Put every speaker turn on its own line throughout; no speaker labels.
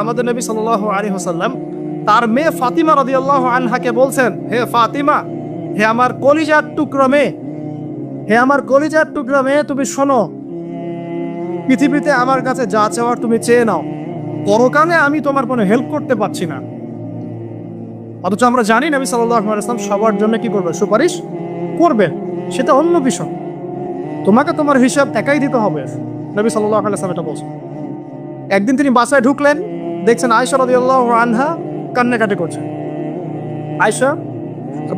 আমাদের নবী সাল্লাল্লাহু আলাইহি ওয়াসাল্লাম তার মেয়ে ফাতিমা রাদিয়াল্লাহু আনহাকে বলছেন, হে ফাতিমা, হে আমার কলিজার টুকরা মেয়ে, হে আমার কলিজার টুকরা মেয়ে, তুমি শোনো, পৃথিবীতে আমার কাছে যা চাওয়ার তুমি চেয়ে নাও, পরকালে আমি তোমার কোনো হেল্প করতে পারছি না। অথচ আমরা জানি নবী সাল্লাল্লাহু আলাইহি ওয়াসাল্লাম সবার জন্য কি করবেন? সুপারিশ করবেন, সেটা অন্য বিষয়। তোমাকে তোমার হিসাব একাই দিতে হবে, নবী সাল্লাল্লাহু আলাইহি ওয়াসাল্লাম এটা বলছেন। একদিন তিনি বাসায় ঢুকলেন, দেখছেন আয়েশা রাদিয়াল্লাহু আনহা কান্নাকাটি করছে। আয়েশা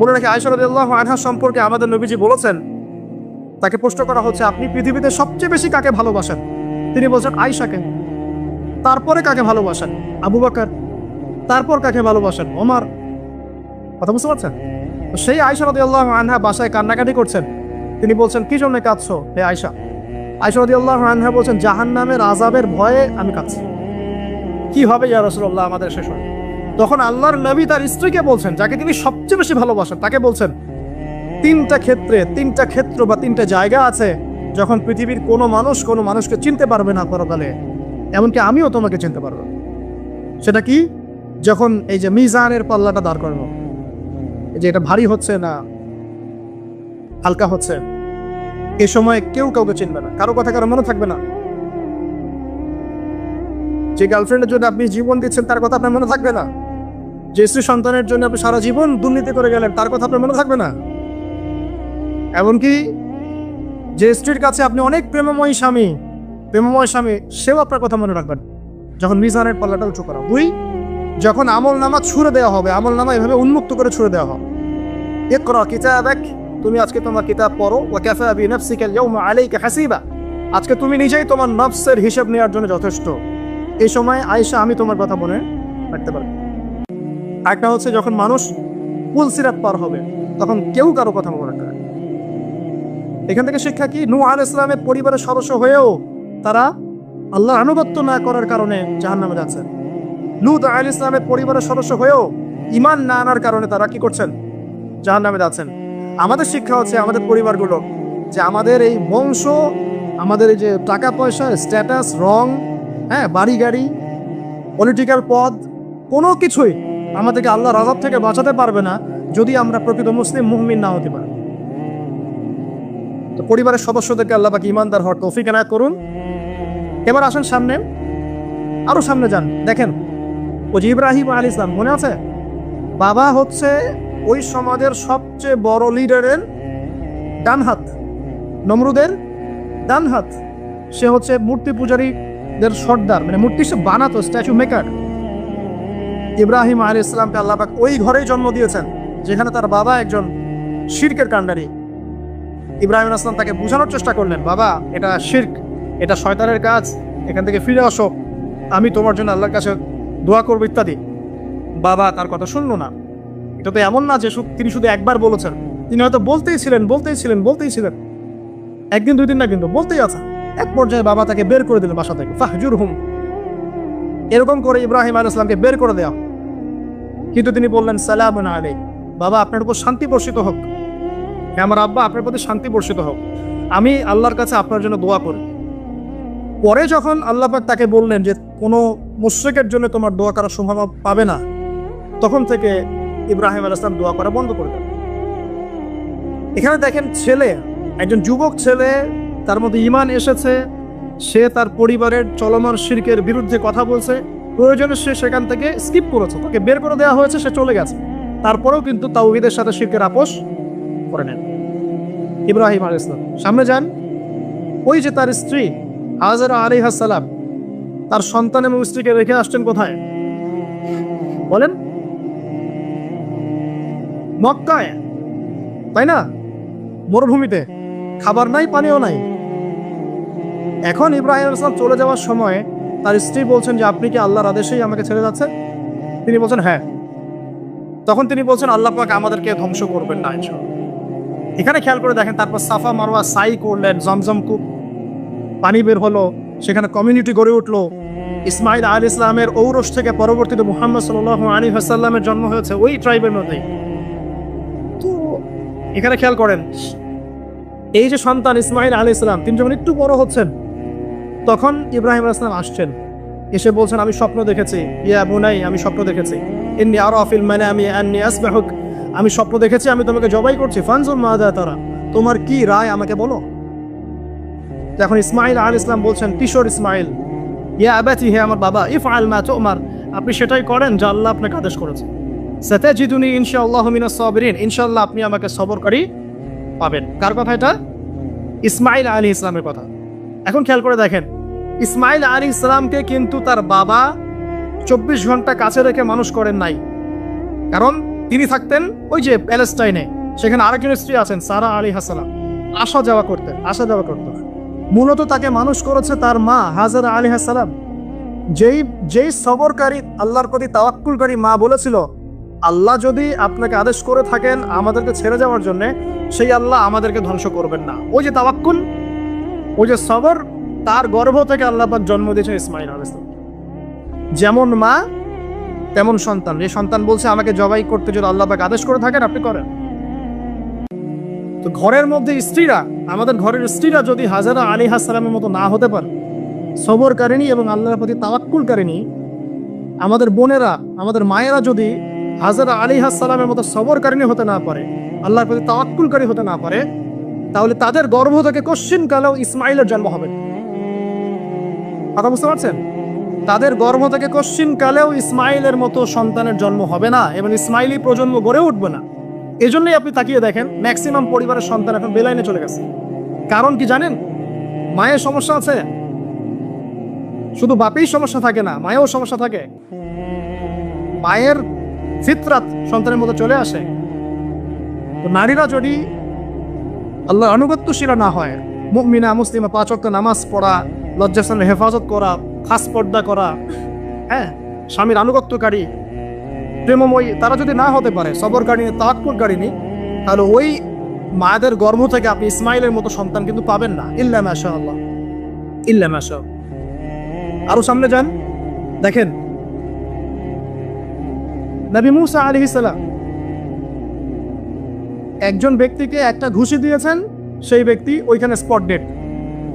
বলে রাখি, আয়েশা রাদিয়াল্লাহু আনহা সম্পর্কে আমাদের নবীজি বলেছেন, তাকে প্রশ্ন করা হচ্ছে, আপনি পৃথিবীতে সবচেয়ে বেশি কাকে ভালোবাসেন? তিনি বলছেন আয়েশাকে। তারপরে কাকে ভালোবাসেন? আবু বকর। তারপর কাকে ভালোবাসেন? ওমর। কথা বুঝতে পারছেন? তো সেই আয়েশা রাদিয়াল্লাহু আনহা বাসায় কান্নাকাটি করছেন। তিনি বলছেন, কি জন্য কাঁদছো হে আয়েশা? আয়েশা রাদিয়াল্লাহু আনহা বলছেন, জাহান্নামের আযাবের ভয়ে আমি কাঁদছি। কি হবে ইয়া রাসূলুল্লাহ আমাদের শেষ হয়? তখন আল্লাহর নবী তার স্ত্রীকে বলছেন, যাকে তিনি সবচেয়ে বেশি ভালোবাসেন, তাকে বলছেন, তিনটা ক্ষেত্র বা তিনটা জায়গা আছে যখন পৃথিবীর কোনো মানুষকে চিনতে পারবে না পরকালে, এমনকি আমিও তোমাকে চিনতে পারবো। সেটা কি? যখন এই যে মিজানের পাল্লাটা দাঁড় করানো, এই যে এটা ভারী হচ্ছে না হালকা হচ্ছে, এই সময় কেউ কাউকে চিনবে না, কারো কথা কারো মনে থাকবে না। যে গার্লফ্রেন্ডের জন্য আপনি জীবন দিচ্ছেন তার কথা আপনার মনে থাকবে না। যে স্ত্রী সন্তানের জন্য আপনি সারা জীবন দুর্নীতি করে গেলেন তার কথা আপনার মনে থাকবে না। এমনকি যে স্ত্রীর কাছে আপনি অনেক প্রেমময় স্বামী, সেও আপনার কথা মনে রাখবেন যখন মিজানের পাল্লাটা উঁচু করা। যখন আমল নামা ছুড়ে দেওয়া হবে, আমল নামা এভাবে উন্মুক্ত করে ছুড়ে দেওয়া হবে, ইকরা কিতাবাক, তুমি আজকে তোমার কিতাব পড়ো, ওয়া কাফা বিনাফসিকা আল-ইয়াওমা আলাইকা হাসিবা, আজকে তুমি নিজেই তোমার নফসের হিসাব নেওয়ার জন্য যথেষ্ট। এই সময় আয়েশা আমি তোমার কথা মনে রাখতে পারবে। একটা হচ্ছে যখন মানুষ পুলসিরাত পার হবে, তখন কেউ কারো কথা মনে রাখবে না। এখান থেকে শিক্ষা কি? নূহ আলাইহিস সালামের পরিবারের সদস্য হয়েও তারা আল্লাহর আনুগত্য না করার কারণে জাহান্নামে যাচ্ছেন। লূত আলাইহিস সালামের পরিবারের সদস্য হয়েও ঈমান না আনার কারণে তারা কি করছেন? জাহান্নামে যাচ্ছেন। আমাদের শিক্ষা হচ্ছে আমাদের পরিবারগুলো, যে আমাদের এই বংশ, আমাদের এই যে টাকা পয়সা, স্ট্যাটাস, রং, বাড়ি গাড়ি, পলিটিক্যাল পদ, কোনো কিছুই আমাদেরকে আল্লাহর আযাব থেকে বাঁচাতে পারবে না যদি আমরা প্রকৃত মুসলিম মুমিন না হতে পারি। তো পরিবারের সদস্যদেরকে আল্লাহ পাক ঈমানদার হওয়ার তৌফিক এনায়েত করুন। এবার আসেন সামনে, আরো সামনে যান, দেখেন ওই যে ইব্রাহিম আলাইহিস সালাম, মনে আছে? বাবা হচ্ছে ওই সমাজের সবচেয়ে বড় লিডারের ডান হাত, নমরুদের ডান হাত। সে হচ্ছে মূর্তি পূজারীদের সর্দার, মানে মূর্তি সে বানাতো, স্ট্যাচু মেকার। ইব্রাহিম আলাইহিস সালামকে আল্লাহ পাক ওই ঘরেই জন্ম দিয়েছেন যেখানে তার বাবা একজন শিরকের কাণ্ডারী। ইব্রাহিম আলাইহিস সালাম তাকে বোঝানোর চেষ্টা করলেন, বাবা এটা শিরক, এটা শয়তানের কাজ, এখান থেকে ফিরে আসো, আমি তোমার জন্য আল্লাহর কাছে দোয়া করবো ইত্যাদি। বাবা তার কথা শুনলো না। এটা তো এমন না যে তিনি শুধু একবার বলেছেন, তিনি হয়তো বলতেই ছিলেন, একদিন দুই দিন না, কিন্তু বলতেই আছে। এক পর্যায়ে বাবা তাকে বের করে দিলেন বাসা থেকে, ফাহজুরহুম। এরকম করে ইব্রাহিম আলাইহিস সালামকে বের করে দেওয়া। কিন্তু তিনি বললেন, সালামুন আলাইক, বাবা আপনার উপর শান্তি বর্ষিত হোক, আমার আব্বা আপনার প্রতি শান্তি বর্ষিত হোক, আমি আল্লাহর কাছে আপনার জন্য দোয়া করি। পরে যখন আল্লাহ পাক তাকে বললেন যে কোনো মুশরিকের জন্য তোমার দোয়া করার সম্ভাবনা পাবে না, তখন থেকে ইব্রাহিম আলাইহিস সালাম দোয়া করা বন্ধ করে দেন। এখানে দেখেন ছেলে, একজন যুবক ছেলে, তার মধ্যে ঈমান এসেছে, সে তার পরিবারের চলমান শিরকের বিরুদ্ধে কথা বলছে, প্রয়োজনে সে সেখান থেকে স্কিপ করেছে, তাকে বের করে দেওয়া হয়েছে, সে চলে গেছে, তারপরেও কিন্তু তাওহীদের সাথে শিরকের আপোষ করে নেন ইব্রাহিম আলাইহিস সালাম। সামনে যান, ওই যে তার স্ত্রী হাজেরা আলাইহিস সালাম তার সন্তান এবং স্ত্রীকে রেখে আসছেন কোথায় বলেন? মক্কায়, তাই না? মরুভূমিতে, খাবার নাই, পানিও নাই। এখন ইব্রাহিম আলাইহিস সালাম চলে যাওয়ার সময় তার স্ত্রী বলছেন যে আপনি কি আল্লাহর আদেশেই আমাকে ছেড়ে যাচ্ছেন? তিনি বলছেন হ্যাঁ। তখন তিনি বলছেন আল্লাহ পাক আমাদেরকে ধ্বংস করবেন না ইনশাআল্লাহ। এখানে খেয়াল করে দেখেন, তারপর সাফা মারওয়া সাই করলেন, জমজম কূপ পানি বের হলো, সেখানে কমিউনিটি গড়ে উঠলো। ইসমাইল আলাইহিস সালামের ঔরস থেকে পরবর্তীতে মুহাম্মদ সাল্লাল্লাহু আলাইহি ওয়াসাল্লামের জন্ম হয়েছে ওই ট্রাইবের মধ্যেই। তো এখানে খেয়াল করেন, এই যে সন্তান ইসমাইল আলাইহিস সালাম, তিনি যখন একটু বড় হচ্ছেন তখন ইব্রাহিম আলাইহিস সালাম আসছেন। এসে বলছেন আমি স্বপ্ন দেখেছি, ইয়া বুনাই আমি স্বপ্ন দেখেছি, ইন্নী আরা ফিল মানামি আন্নী আসবাহুক, আমি স্বপ্ন দেখেছি আমি তোমাকে জবাই করছি, ফানজুর মাযা তারা, তোমার কি রায় আমাকে বলো। এখন ইসমাইল আলাইহিস সালাম বলছেন, কিশোর ইসমাইল, ইয়া আবাতি, হে আমার বাবা, ইফআল মা তুমার, আপনি সেটাই করেন যা আল্লাহ আপনাকে আদেশ করেছে। সাতাজিদুনি ইনশাআল্লাহু মিনাস সাবিরিন, ইনশাআল্লাহ আপনি আমাকে সবরকারী পাবেন। কার কথা এটা? ইসমাইল আলাইহিস সালামের কথা। এখন খেয়াল করে দেখেন, ইসমাইল আলাইহিস সালামকে কিন্তু তার বাবা 24 ঘন্টা কাছে রেখে মানুষ করেন নাই। কারণ তিনি থাকতেন ওই যে প্যালেস্টাইনে, সেখানে আরেকজন স্ত্রী আছেন সারা আলাইহিস সালাম, আসা যাওয়া করতেন। মূলত তাকে মানুষ করেছে তার মা হাজারা আলাইহিস সালাম। যেই সবরকারী, আল্লাহর প্রতি তাওয়াক্কুলকারী মা বলেছিল, আল্লাহ যদি আপনাকে আদেশ করে থাকেন আমাদেরকে ছেড়ে যাওয়ার জন্য, সেই আল্লাহ আমাদেরকে ধ্বংস করবেন না। ওই যে তাওয়াক্কুল, ওই যে সবর, তার গর্ভ থেকে আল্লাহ পাক জন্ম দিয়েছেন ইসমাইল আলাইহিস সালাম। যেমন মা তেমন সন্তান। যে সন্তান বলছে আমাকে জবাই করতে যদি আল্লাহ পাক আদেশ করে থাকেন আপনি করেন। তো ঘরের মধ্যে স্ত্রীরা, আমাদের ঘরের স্ত্রীরা যদি হাজারা আলাইহিস সালামের মতো না হতে পারে, সবরকারিনী এবং আল্লাহর প্রতি তাওয়াক্কুলকারিনী, আমাদের বোনেরা, আমাদের মায়েরা যদি হাজারা আলাইহিস সালামের মতো সবরকারিনী হতে না পারে, আল্লাহর প্রতি তাওয়াক্কুলকারী হতে না পারে, তাহলে তাদের গর্ভ থেকে কশ্চিনকালেও ইসমাইলের জন্ম হবে। কথা বুঝতে পারছেন? তাদের গর্ভ থেকে কশ্চিনকালেও ইসমাইলের মতো সন্তানের জন্ম হবে না এবং ইসমাইলি প্রজন্ম গড়ে উঠবে না। এজন্যই আপনি তাকিয়ে দেখেন ম্যাক্সিমাম পরিবারের সন্তান এখন বেলাইনে চলে গেছে। কারণ কি জানেন? মায়ের সমস্যা আছে। শুধু বাপেই সমস্যা থাকে না, মায়েও সমস্যা থাকে। মায়ের ফিতরাত সন্তানের মতো চলে আসে। তো নারীরা যদি আল্লাহর আনুগত্যশীল না হয়, মুমিনা মুসলিমা, 5 ওয়াক্ত নামাজ পড়া, লজ্জাস্থানের হেফাজত করা, খাস পর্দা করা, হ্যাঁ, স্বামীর আনুগত্যকারী, প্রেমময়ী, তারা যদি না হতে পারে, সবরকারিনী, তাওয়াক্কুলকারিনী, তাহলে ওই মায়েদের গর্ভ থেকে আপনি ইসমাইলের মতো সন্তান কিন্তু পাবেন না। ইল্লা মাশাআল্লাহ, ইল্লা মাশাআল্লাহ। আরো সামনে যান, দেখেন নবী মুসা আলাইহিস সালাম একজন ব্যক্তিকে একটা ঘুষি দিয়েছেন, সেই ব্যক্তি ওইখানে স্পট ডেড।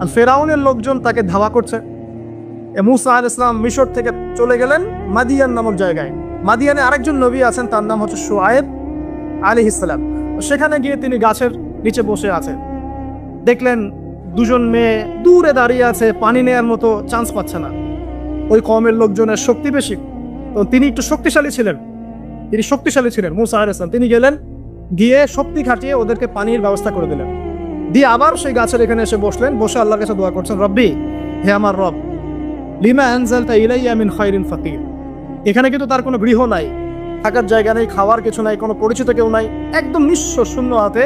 আর ফেরাউনের লোকজন তাকে ধাওয়া করছে। মুসা আলাইহিস সালাম মিশর থেকে চলে গেলেন মাদিয়ান নামক জায়গায়। মাদিয়ানে আরেকজন নবী আছেন, তার নাম হচ্ছে শুআয়ব আলাইহিস সালাম। সেখানে গিয়ে তিনি গাছের নিচে বসে আছেন। দেখলেন দুজন মেয়ে দূরে দাঁড়িয়ে আছে, পানি নেয়ার মতো চান্স পাচ্ছে না। ওই কওমের লোকজনের শক্তি বেশি, তো তিনি একটু শক্তিশালী ছিলেন। মুসা আলাইহিস সালাম তিনি গেলেন, গিয়ে শক্তি খাটিয়ে ওদেরকে পানির ব্যবস্থা করে দিলেন। দিয়ে আবার সেই গাছের এখানে এসে বসলেন, বসে আল্লাহর কাছে দোয়া করছেন, রব্বি, হে আমার রব, লিমা আনজালতা ইলাইয়া মিন খায়রিন ফাকির। এখানে কিন্তু তার কোনো গৃহ নাই, থাকার জায়গা নেই, খাওয়ার কিছু নাই, কোনো পরিচিত কেউ নাই, একদম নিঃস্ব শূন্য হাতে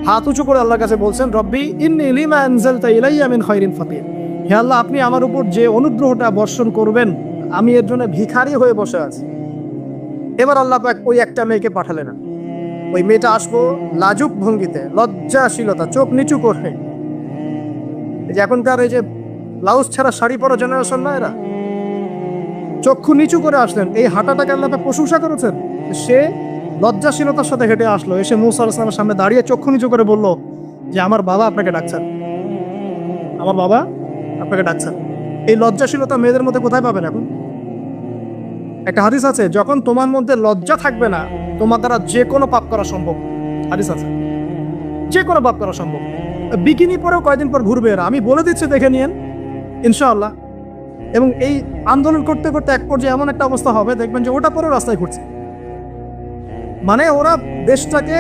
হাত উঁচু করে আল্লাহর কাছে বলছেন, রব্বি ইন্নী লিমা আনজালতা ইলাইয়া মিন খায়রিন ফাকির। হে আল্লাহ, আপনি আমার উপর যে অনুগ্রহটা বর্ষণ করবেন, আমি এর জন্য ভিখারি হয়ে বসে আছি। এবার আল্লাহ পাক ওই একটা মেয়েকে পাঠালেন। ওই মেয়েটা আসবো লাজুক ভঙ্গিতে, লজ্জাশীলতা, চোখ নিচু করে। এই যে এখনকার এই যে ব্লাউজ ছাড়া শাড়ি পরা জেনারেশন না, এরা চক্ষু নিচু করে আসলেন। এই হাঁটাটাকে আল্লাহ পাক প্রশংসা করেছেন। সে লজ্জাশীলতার সাথে হেঁটে আসলো, এসে মুসা আলাইহিস সালামের সামনে দাঁড়িয়ে চক্ষু নিচু করে বলল যে আমার বাবা আপনাকে ডাকছেন, আমার বাবা আপনাকে ডাকছেন। এই লজ্জাশীলতা মেয়েদের মধ্যে কোথায় পাবেন এখন? একটা হাদিস আছে, যখন তোমার মধ্যে লজ্জা থাকবে না, তোমার দ্বারা যে কোনো পাপ করা সম্ভব। হাদিস আছে, যে কোনো পাপ করা সম্ভব। বিকিনি পরেও কয়েকদিন পর ঘুরবে এরা, আমি বলে দিচ্ছি, দেখে নিয়েন ইনশাআল্লাহ। এবং এই আন্দোলন করতে করতে এক পর্যায়ে এমন একটা অবস্থা হবে, দেখবেন যে ওটা পরেও রাস্তায় ঘুরছে। মানে ওরা দেশটাকে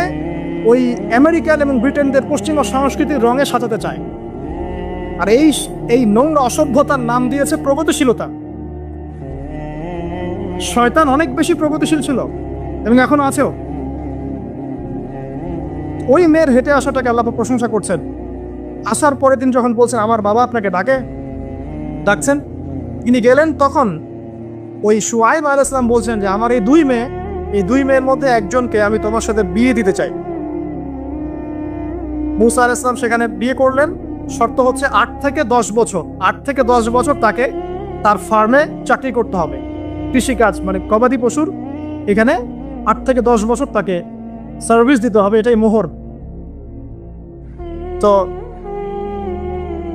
ওই আমেরিকান এবং ব্রিটেনদের পশ্চিমা সংস্কৃতির রঙে সাজাতে চায়। আর এই নোংরা অসভ্যতার নাম দিয়েছে প্রগতিশীলতা। শয়তান অনেক বেশি প্রগতিশীল ছিল এবং এখনো আছেও। ওই মেয়ের হেঁটে আসাটাকে আল্লাহ প্রশংসা করছেন। আসার পরের দিন যখন বলছেন আমার বাবা আপনাকে ডাকছেন, তিনি গেলেন, তখন ওই শুআয়ব আলাইহিস সালাম বলছেন যে আমার এই দুই মেয়ের মধ্যে একজনকে আমি তোমার সাথে বিয়ে দিতে চাই। মুসা আলাইহিস সালাম সেখানে বিয়ে করলেন। শর্ত হচ্ছে 8 থেকে 10 বছর তাকে তার ফার্মে চাকরি করতে হবে, কৃষিকাজ, মানে গবাদি পশুর এখানে 8 থেকে 10 বছর তাকে সার্ভিস দিতে হবে, এটাই মোহর। তো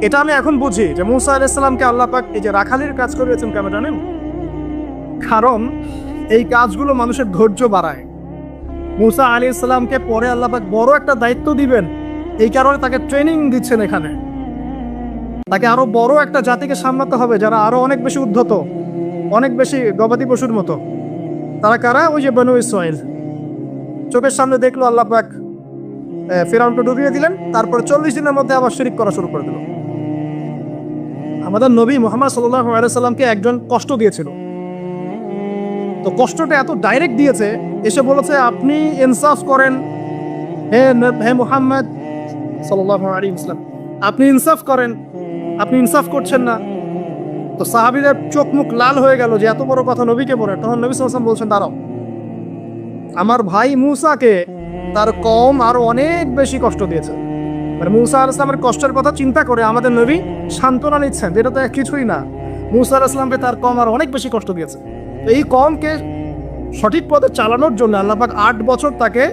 এটা আমি এখন বুঝি যে মুসা আলাইহিস সালামকে আল্লাহ পাক এই যে রাখালির কাজ করিয়েছেন কেন জানেন? কারণ এই কাজগুলো মানুষের ধৈর্য বাড়ায়। মুসা আলাইহিস সালামকে পরে আল্লাহ পাক বড় একটা দায়িত্ব দিবেন, এই কারণে তাকে ট্রেনিং দিচ্ছেন এখানে। তাকে আরো বড় একটা জাতিকে সামলাতে হবে যারা আরো অনেক বেশি উদ্ধত, অনেক বেশি গবাদি পশুর মতো। তারা কারা? ওই যে বনু ইসরাইল। চোখের সামনে দেখলো আল্লাহ পাক ফিরআউনকে ডুবিয়ে দিলেন, তারপরে 40 দিনের মধ্যে আবার শিরক করা শুরু করে দিল। আমাদের নবী মুহাম্মদ সাল্লাল্লাহু আলাইহি সাল্লামকে একজন কষ্ট দিয়েছিল, তো কষ্টটা এত ডাইরেক্ট দিয়েছে, এসে বলেছে আপনি ইনসাফ করেন হে মুহাম্মদ সাল্লাল্লাহু আলাইহি ওয়াসাল্লাম, আপনি ইনসাফ করেন, আপনি ইনসাফ করছেন না। তো সাহাবীদের চোখ মুখ লাল হয়ে গেল যে এত বড় কথা নবীকে বলে। তখন নবী সাল্লাল্লাহু আলাইহি ওয়াসাল্লাম বলছেন, দাঁড়াও, আমার ভাই মুসাকে তার কওম আরো অনেক বেশি কষ্ট দিয়েছে। মানে মুসা আলাইহিস সালামের কষ্টের কথা চিন্তা করে আমাদের নবী সান্ত্বনা নিচ্ছেন, যেটা তো কিছুই না। মুসা আলাইহিস সালামকে তার কওম আরো অনেক বেশি কষ্ট দিয়েছে। তো এই কওমকে সঠিক পথে চালানোর জন্য আল্লাহ পাক 8 বছর তাকে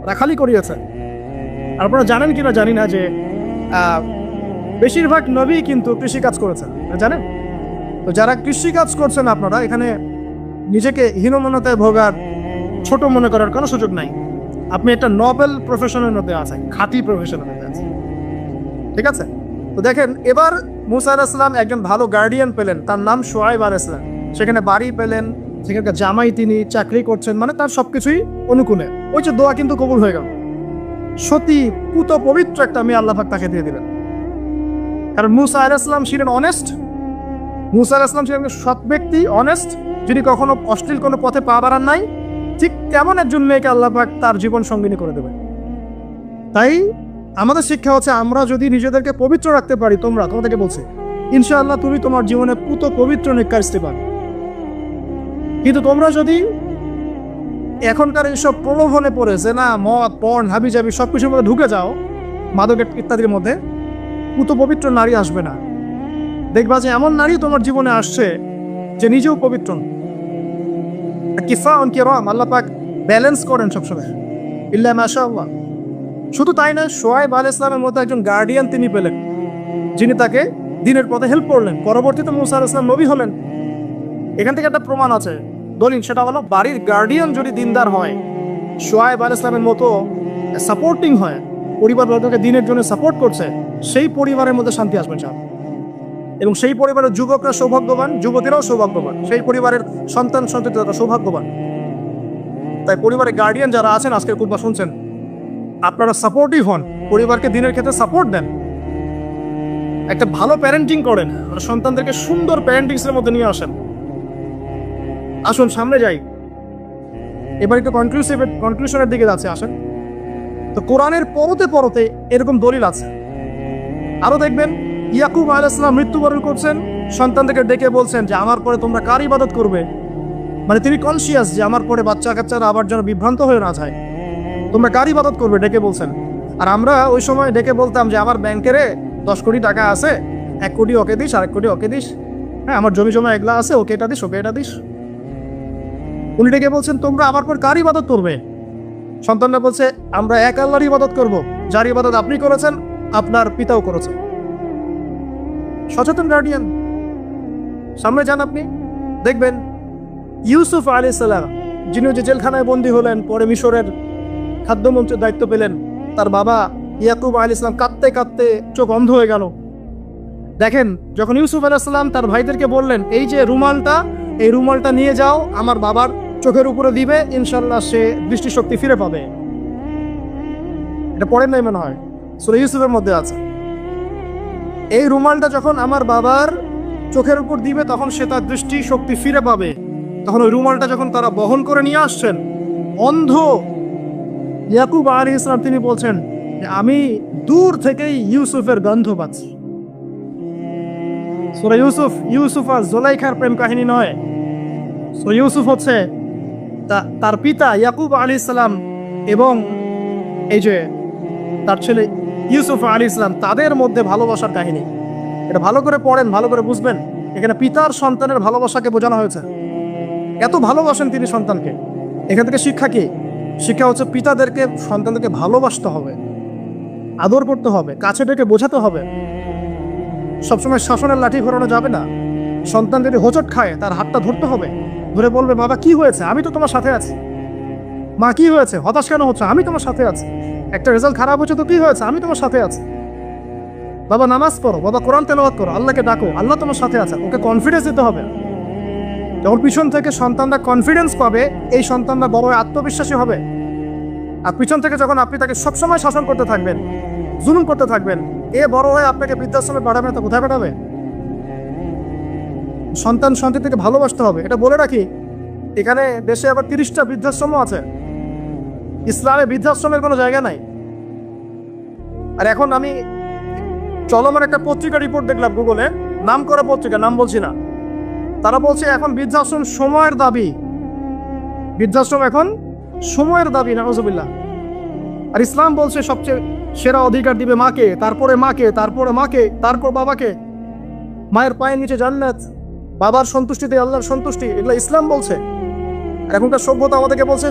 রাখালি করিয়েছে। আপনারা জানেন কিনা জানি না যে বেশিরভাগ নবী কিন্তু কৃষিকাজ করেছেন, জানেন? তো যারা কৃষিকাজ করছেন আপনারা এখানে নিজেকে হীনমন্যতায় ভোগার, ছোট মনে করার কোনো সুযোগ নাই। আপনি একটা নোবেল প্রফেশনের মধ্যে আছেন, খাঁটি প্রফেশনের মধ্যে আছেন, ঠিক আছে? তো দেখেন, এবার মুসা আলাইহিস সালাম একজন ভালো গার্ডিয়ান পেলেন, তার নাম শুআয়ব আলাইহিস সালাম। সেখানে বাড়ি পেলেন, সেখানকার জামাই, তিনি চাকরি করছেন, মানে তার সবকিছুই অনুকূলে। ওই যে দোয়া কিন্তু কবুল হয়ে গেল। সতী পুত পবিত্র একটা মেয়ে আল্লাহ পাক তাকে দিয়ে দিলেন। কারণ মুসা আলাইহিস সালাম ছিলেন অনেস্ট, মুসা আলাইহিস সালাম ছিলেন সৎ ব্যক্তি, অনেস্ট, যিনি কখনো অশ্লীল কোনো পথে পা বাড়ান নাই। ঠিক তেমন একজন মেয়েকে আল্লাহ পাক তার জীবন সঙ্গিনী করে দেবে। তাই আমাদের শিক্ষা হচ্ছে, আমরা যদি নিজেদেরকে পবিত্র রাখতে পারি, তোমাদেরকে বলছে ইনশাআল্লাহ তুমি তোমার জীবনে পুত পবিত্র নেককার স্ত্রী পাবে। কিন্তু তোমরা যদি এখনকার এইসব প্রলোভনে পড়ে যে না মদ, পর্ন, হাবিজাবি সবকিছুর মধ্যে ঢুকে যাও, মাদক ইত্যাদির মধ্যে, পুত পবিত্র নারী আসবে না। দেখবা যে এমন নারী তোমার জীবনে আসছে যে নিজেও পবিত্র। কিফাউন কিরাম, আল্লাহ পাক ব্যালেন্স করেন সবসময়, ইল্লা মাশাআল্লাহ। শুধু তাই না, শুআয়ব আলাইহিস সালামের মতো একজন গার্ডিয়ান তিনি পেলেন, যিনি তাকে দ্বীনের পথে হেল্প করলেন। পরবর্তীতে মুসা আলাইহিস সালাম নবী হলেন। এখান থেকে একটা প্রমাণ আছে, দলিল, সেটা হলো বাড়ির গার্ডিয়ান যদি দিনদার হয়, শুআয়ব আলাইহিস সালামের মতো সাপোর্টিং হয়, পরিবারবর্গকে দ্বীনের জন্য সাপোর্ট করছে, সেই পরিবারের মধ্যে শান্তি আসবে ইনশাআল্লাহ। এবং সেই পরিবারের যুবকরা সৌভাগ্যবান, যুবতীরাও সৌভাগ্যবান, সেই পরিবারের সন্তান সন্ততিরা সৌভাগ্যবান। তাই পরিবারের গার্ডিয়ান যারা আছেন, আজকের খুতবা শুনছেন, আপনারা সাপোর্টিভ হন, পরিবারকে দ্বীনের ক্ষেত্রে সাপোর্ট দেন, একটা ভালো প্যারেন্টিং করেন, সন্তানদেরকে সুন্দর প্যারেন্টিংসের মধ্যে নিয়ে আসেন। আসুন সামনে যাই, এবার একটু কনক্লুশনের দিকে যাচ্ছে, আসেন। তো কোরআনের পরতে পরতে এরকম দলিল আছে। আরো দেখবেন, ইয়াকুব আলাইহিস সালাম মৃত্যুবরণ করছেন, সন্তানদেরকে ডেকে বলছেন যে আমার পরে তোমরা কার ইবাদত করবে। মানে তিনি কনসিয়াস যে আমার পরে বাচ্চা কাচ্চারা আবার যেন বিভ্রান্ত হয়ে না যায়, তোমরা কার ইবাদত করবে ডেকে বলছেন। আর আমরা ওই সময় ডেকে বলতাম যে আমার ব্যাংকেরে 10 কোটি টাকা আছে, 1 কোটি ওকে দিস, 1 কোটি ওকে দিস, হ্যাঁ আমার জমি জমা এগুলা আছে, ওকে এটা দিস, ওকে এটা দিস। উনি ডেকে বলছেন তোমরা আমার পর কার ইবাদত করবে। সন্তানরা বলছে আমরা এক আল্লাহর ইবাদত করব, যার ইবাদত আপনি করেছেন, আপনার পিতাও করেছেন। সচেতন গার্ডিয়ান। সামনে যান, আপনি দেখবেন ইউসুফ আলাইহিস সালাম, যিনি যে জেলখানায় বন্দী হলেন, পরে মিশরের খাদ্যমন্ত্রীর দায়িত্ব পেলেন, তার বাবা ইয়াকুব আলাইহিস সালাম কাঁদতে কাঁদতে চোখ অন্ধ হয়ে গেল। দেখেন, যখন ইউসুফ আলাইহিস সালাম তার ভাইদেরকে বললেন এই যে রুমালটা, এই রুমালটা নিয়ে যাও, আমার বাবার চোখের উপরে দিবে, ইনশাল্লাহ সে দৃষ্টিশক্তি ফিরে পাবে। এটা পড়েন নাই মনে হয়, সূরা ইউসুফের মধ্যে আছে। এই রুমালটা যখন আমার বাবার চোখের উপর দিবে, তখন সে তার দৃষ্টি শক্তি ফিরে পাবে। তখন ওই রুমালটা যখন তারা বহন করে নিয়ে আসছেন, অন্ধ ইয়াকুব আলাইহিস সালাম তিনি বলছেন যে আমি দূর থেকেই ইউসুফের গন্ধ পাচ্ছি। সূরা ইউসুফ আর জুলাইখার প্রেম কাহিনী নয়। সো ইউসুফ হচ্ছে তার পিতা ইয়াকুব আলাইহিস সালাম এবং এই যে তার ছেলে ইউসুফ আলাইহিস সালাম, তাদের মধ্যে ভালোবাসার কাহিনী। এটা ভালো করে পড়েন, ভালো করে বুঝবেন। এখানে পিতার সন্তানের ভালোবাসাকে বোঝানো হয়েছে। এত ভালোবাসেন তিনি সন্তানকে। এখান থেকে শিক্ষা কি? শিক্ষা হচ্ছে পিতাদেরকে, সন্তানদেরকে ভালোবাসতে হবে, আদর করতে হবে, কাছে ডেকে বোঝাতে হবে। সবসময় শাসনের লাঠি ঘোরানো যাবে না। সন্তান যদি হোঁচট খায় তার হাতটা ধরতে হবে, ধরে বলবে বাবা কি হয়েছে, আমি তো তোমার সাথে আছি। মা কি হয়েছে, হতাশ কেন হচ্ছে, আমি তোমার সাথে আছি। একটা রেজাল্ট খারাপ হচ্ছে তো কি হয়েছে, আমি তোমার সাথে আছি। বাবা নামাজ পড়ো, বাবা কোরআন তেলাওয়াত করো, আল্লাহকে ডাকো, আল্লাহ তোমার সাথে আছে। ওকে কনফিডেন্স দিতে হবে। যখন পিছন থেকে সন্তানরা কনফিডেন্স পাবে, এই সন্তানরা বড় আত্মবিশ্বাসী হবে। আর পিছন থেকে যখন আপনি তাকে সবসময় শাসন করতে থাকবেন, জুলুম করতে থাকবেন, এ বড় হয়ে আপনাকে বৃদ্ধাশ্রমে পাঠাবে, তো কোথায় পাঠাবে? সন্তান সন্ততিকে ভালোবাসতে হবে। এটা বলে রাখি, এখানে দেশে আবার 30টা বৃদ্ধাশ্রমও আছে। ইসলামে বৃদ্ধাশ্রমের কোনো জায়গা নাই। আর এখন আমি চলমান একটা পত্রিকা রিপোর্ট দেখলাম গুগলে, নাম করা পত্রিকা, নাম বলছি না। তারা বলছে এখন বৃদ্ধাশ্রম সময়ের দাবি, বৃদ্ধাশ্রম এখন সময়ের দাবি, নাউজুবিল্লাহ। আর ইসলাম বলছে সবচেয়ে সেরা অধিকার দিবে মাকে, তারপরে মাকে, তারপরে মাকে, তারপর বাবাকে। মায়ের পায়ের নিচে জান্নাত, বাবার সন্তুষ্টিতে আল্লাহর সন্তুষ্টি, এগুলো ইসলাম বলছে। আর এখনকার সভ্যতা আমাদেরকে বলছে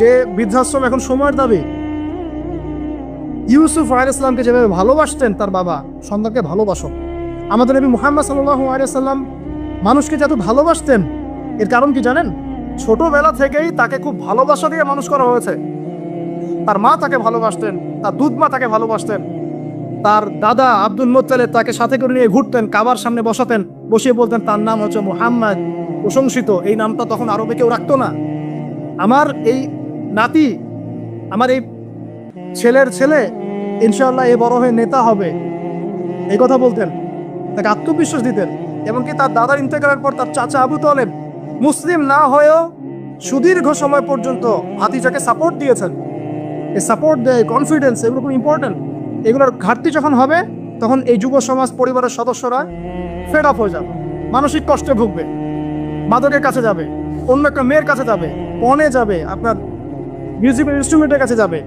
যে বৃদ্ধাশ্রম এখন সময়ের দাবি। ইউসুফ আলাইহিস সালামকে যেভাবে ভালোবাসতেন তার বাবা, সন্তানকে ভালোবাসো। আমাদের নবী মুহাম্মদ সাল্লাল্লাহু আলাইহি সাল্লাম মানুষকে যত ভালোবাসতেন, এর কারণ কি জানেন? ছোটবেলা থেকেই তাকে খুব ভালোবাসা দিয়ে মানুষ করা হয়েছে। তার মা তাকে ভালোবাসতেন, তার দুধ মা তাকে ভালোবাসতেন, তার দাদা আব্দুল মুত্তালিব তাকে সাথে করে নিয়ে ঘুরতেন, কাবার সামনে বসাতেন, বসিয়ে বলতেন তার নাম হচ্ছে মুহাম্মদ, প্রশংসিত। এই নামটা তখন আরবে কেউ রাখতো না। আমার এই নাতি, আমার এই ছেলের ছেলে ইনশাআল্লাহ এ বড় হয়ে নেতা হবে, এই কথা বলতেন, তাকে আত্মবিশ্বাস দিতেন। এমনকি তার দাদার ইন্তেকালের পর তার চাচা আবু তালেব মুসলিম না হয়েও সুদীর্ঘ সময় পর্যন্ত ভাতিজাকে সাপোর্ট দিয়েছেন। এই সাপোর্ট দেয়, কনফিডেন্স, এগুলো খুব ইম্পর্টেন্ট। এগুলোর ঘাটতি যখন হবে তখন এই যুব সমাজ পরিবারের সদস্যরা ফেড আপ হয়ে যাবে, মানসিক কষ্টে ভুগবে, মাদকের কাছে যাবে, অন্য একটা মেয়ের কাছে যাবে, পণে যাবে, আপনার মিউজিক্যাল ইনস্ট্রুমেন্টের কাছে যাবে।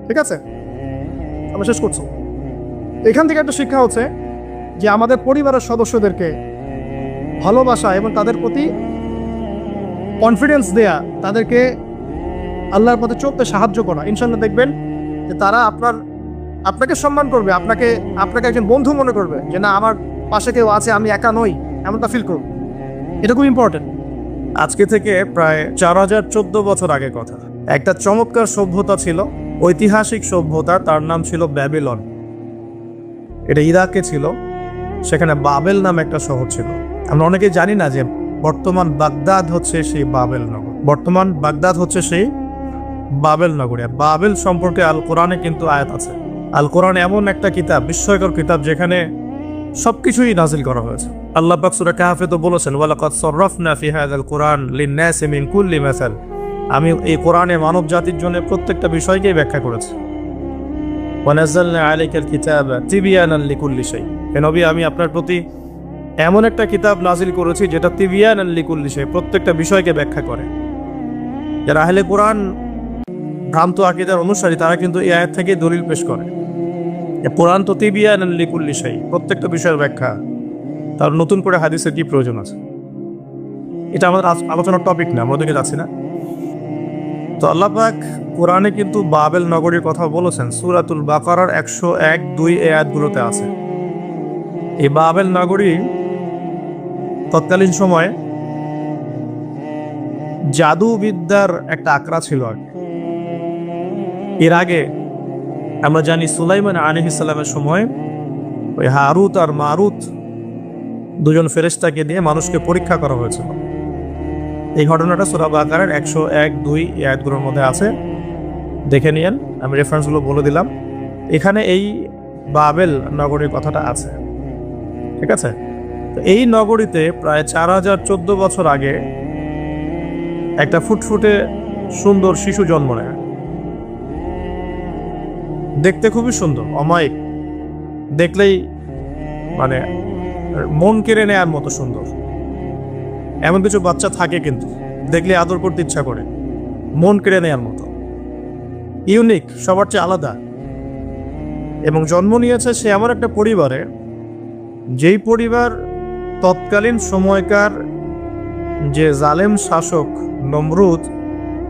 ঠিক আছে, আমি শেষ করছি। এখান থেকে একটা শিক্ষা হচ্ছে যে আমাদের পরিবারের সদস্যদেরকে ভালোবাসা এবং তাদের প্রতি কনফিডেন্স দেয়া, তাদেরকে আল্লাহর পথে চলতে সাহায্য করা। ইনশাআল্লাহ দেখবেন যে তারা আপনাকে সম্মান করবে, আপনাকে একজন বন্ধু মনে করবে, যে না আমার পাশে কেউ আছে, আমি একা নই, এমনটা ফিল করব। এটা খুব ইম্পর্টেন্ট। আজকে থেকে প্রায় 4014 বছর আগে কথা, একটা চমৎকার সভ্যতা ছিল, ঐতিহাসিক সভ্যতা, তার নাম ছিল ব্যাবিলন। এটা ইরাকে ছিল, সেখানে বাবেল নামে একটা শহর ছিল। আমরা অনেকে জানি না যে বর্তমান বাগদাদ হচ্ছে সেই বাবেল নগর, বর্তমান বাগদাদ হচ্ছে সেই বাবেল নগরী। বাবেল সম্পর্কে আল কোরআনে কিন্তু আয়াত আছে। আল কোরআন এমন একটা কিতাব, বিস্ময়কর কিতাব, যেখানে সবকিছুই নাজিল করা হয়েছে। আল্লাহ পাক সূরা কাহফে তো বলেছেন, ওয়ালাকাদ সাররাফনা ফি হাযাল কুরআন লিন-নাসি মিন কুল্লি মাসাল। আমি এই কোরআনে মানব জাতির জন্য প্রত্যেকটা বিষয়কেই ব্যাখ্যা করেছি। ওয়া নাযালনা আলাইকাল কিতাবা তিবয়ানান লিকুল্লি শাই। হে নবী, আমি আপনার প্রতি এমন একটা কিতাব নাজিল করেছি যেটা তিবয়ানান লিকুল্লি শাই, প্রত্যেকটা বিষয়কে ব্যাখ্যা করে। যারা আহলে কোরআন ভ্রান্ত আকীদার অনুসারী, তারা কিন্তু এই আয়াত থেকে দলিল পেশ করে। কোরআন তো তিবিয়ানান লিকুল্লি শাই, প্রত্যেকটা বিষয়ের ব্যাখ্যা। তার নতুন করে হাদিসের কি প্রয়োজন আছে? এটা আমাদের আলোচনার টপিক না, আমরা ওদিকে যাচ্ছি না। তো আল্লাহ পাক কোরআনে কিন্তু বাবেল নগরীর কথা বলেছেন। সূরাতুল বাকারার 101-2 আয়াতগুলোতে আছে। এই বাবেল নগরী তৎকালীন সময়ে জাদুবিদ্যার একটা আকড়া ছিল। এর আগে আমরা জানি সুলাইমান আলাইহিস সালামের সময় ওই হারুত আর মারুত দুজন ফেরেশতাকে দিয়ে মানুষকে পরীক্ষা করা হয়েছিল। এই ঘটনাটা সূরা বাকারার 101-2 আয়াতগুলোর মধ্যে আছে, দেখে নিয়েন। আমি রেফারেন্সগুলো বলে দিলাম। এখানে এই বাবেল নগরীর কথাটা আছে, ঠিক আছে? তো এই নগরীতে প্রায় 4014 বছর আগে একটা ফুটফুটে সুন্দর শিশু জন্ম নেয়। দেখতে খুবই সুন্দর, অমায়িক, দেখলেই মানে মন কেড়ে নেয়ার মতো সুন্দর। এমন কিছু বাচ্চা থাকে কিন্তু দেখলে আদর করতে ইচ্ছা করে, মন কেড়ে নেয়ার মতো, ইউনিক, সবার চেয়ে আলাদা। এবং জন্ম নিয়েছে সে এমন একটা পরিবারে, যেই পরিবার তৎকালীন সময়কার যে জালেম শাসক নমরুদ,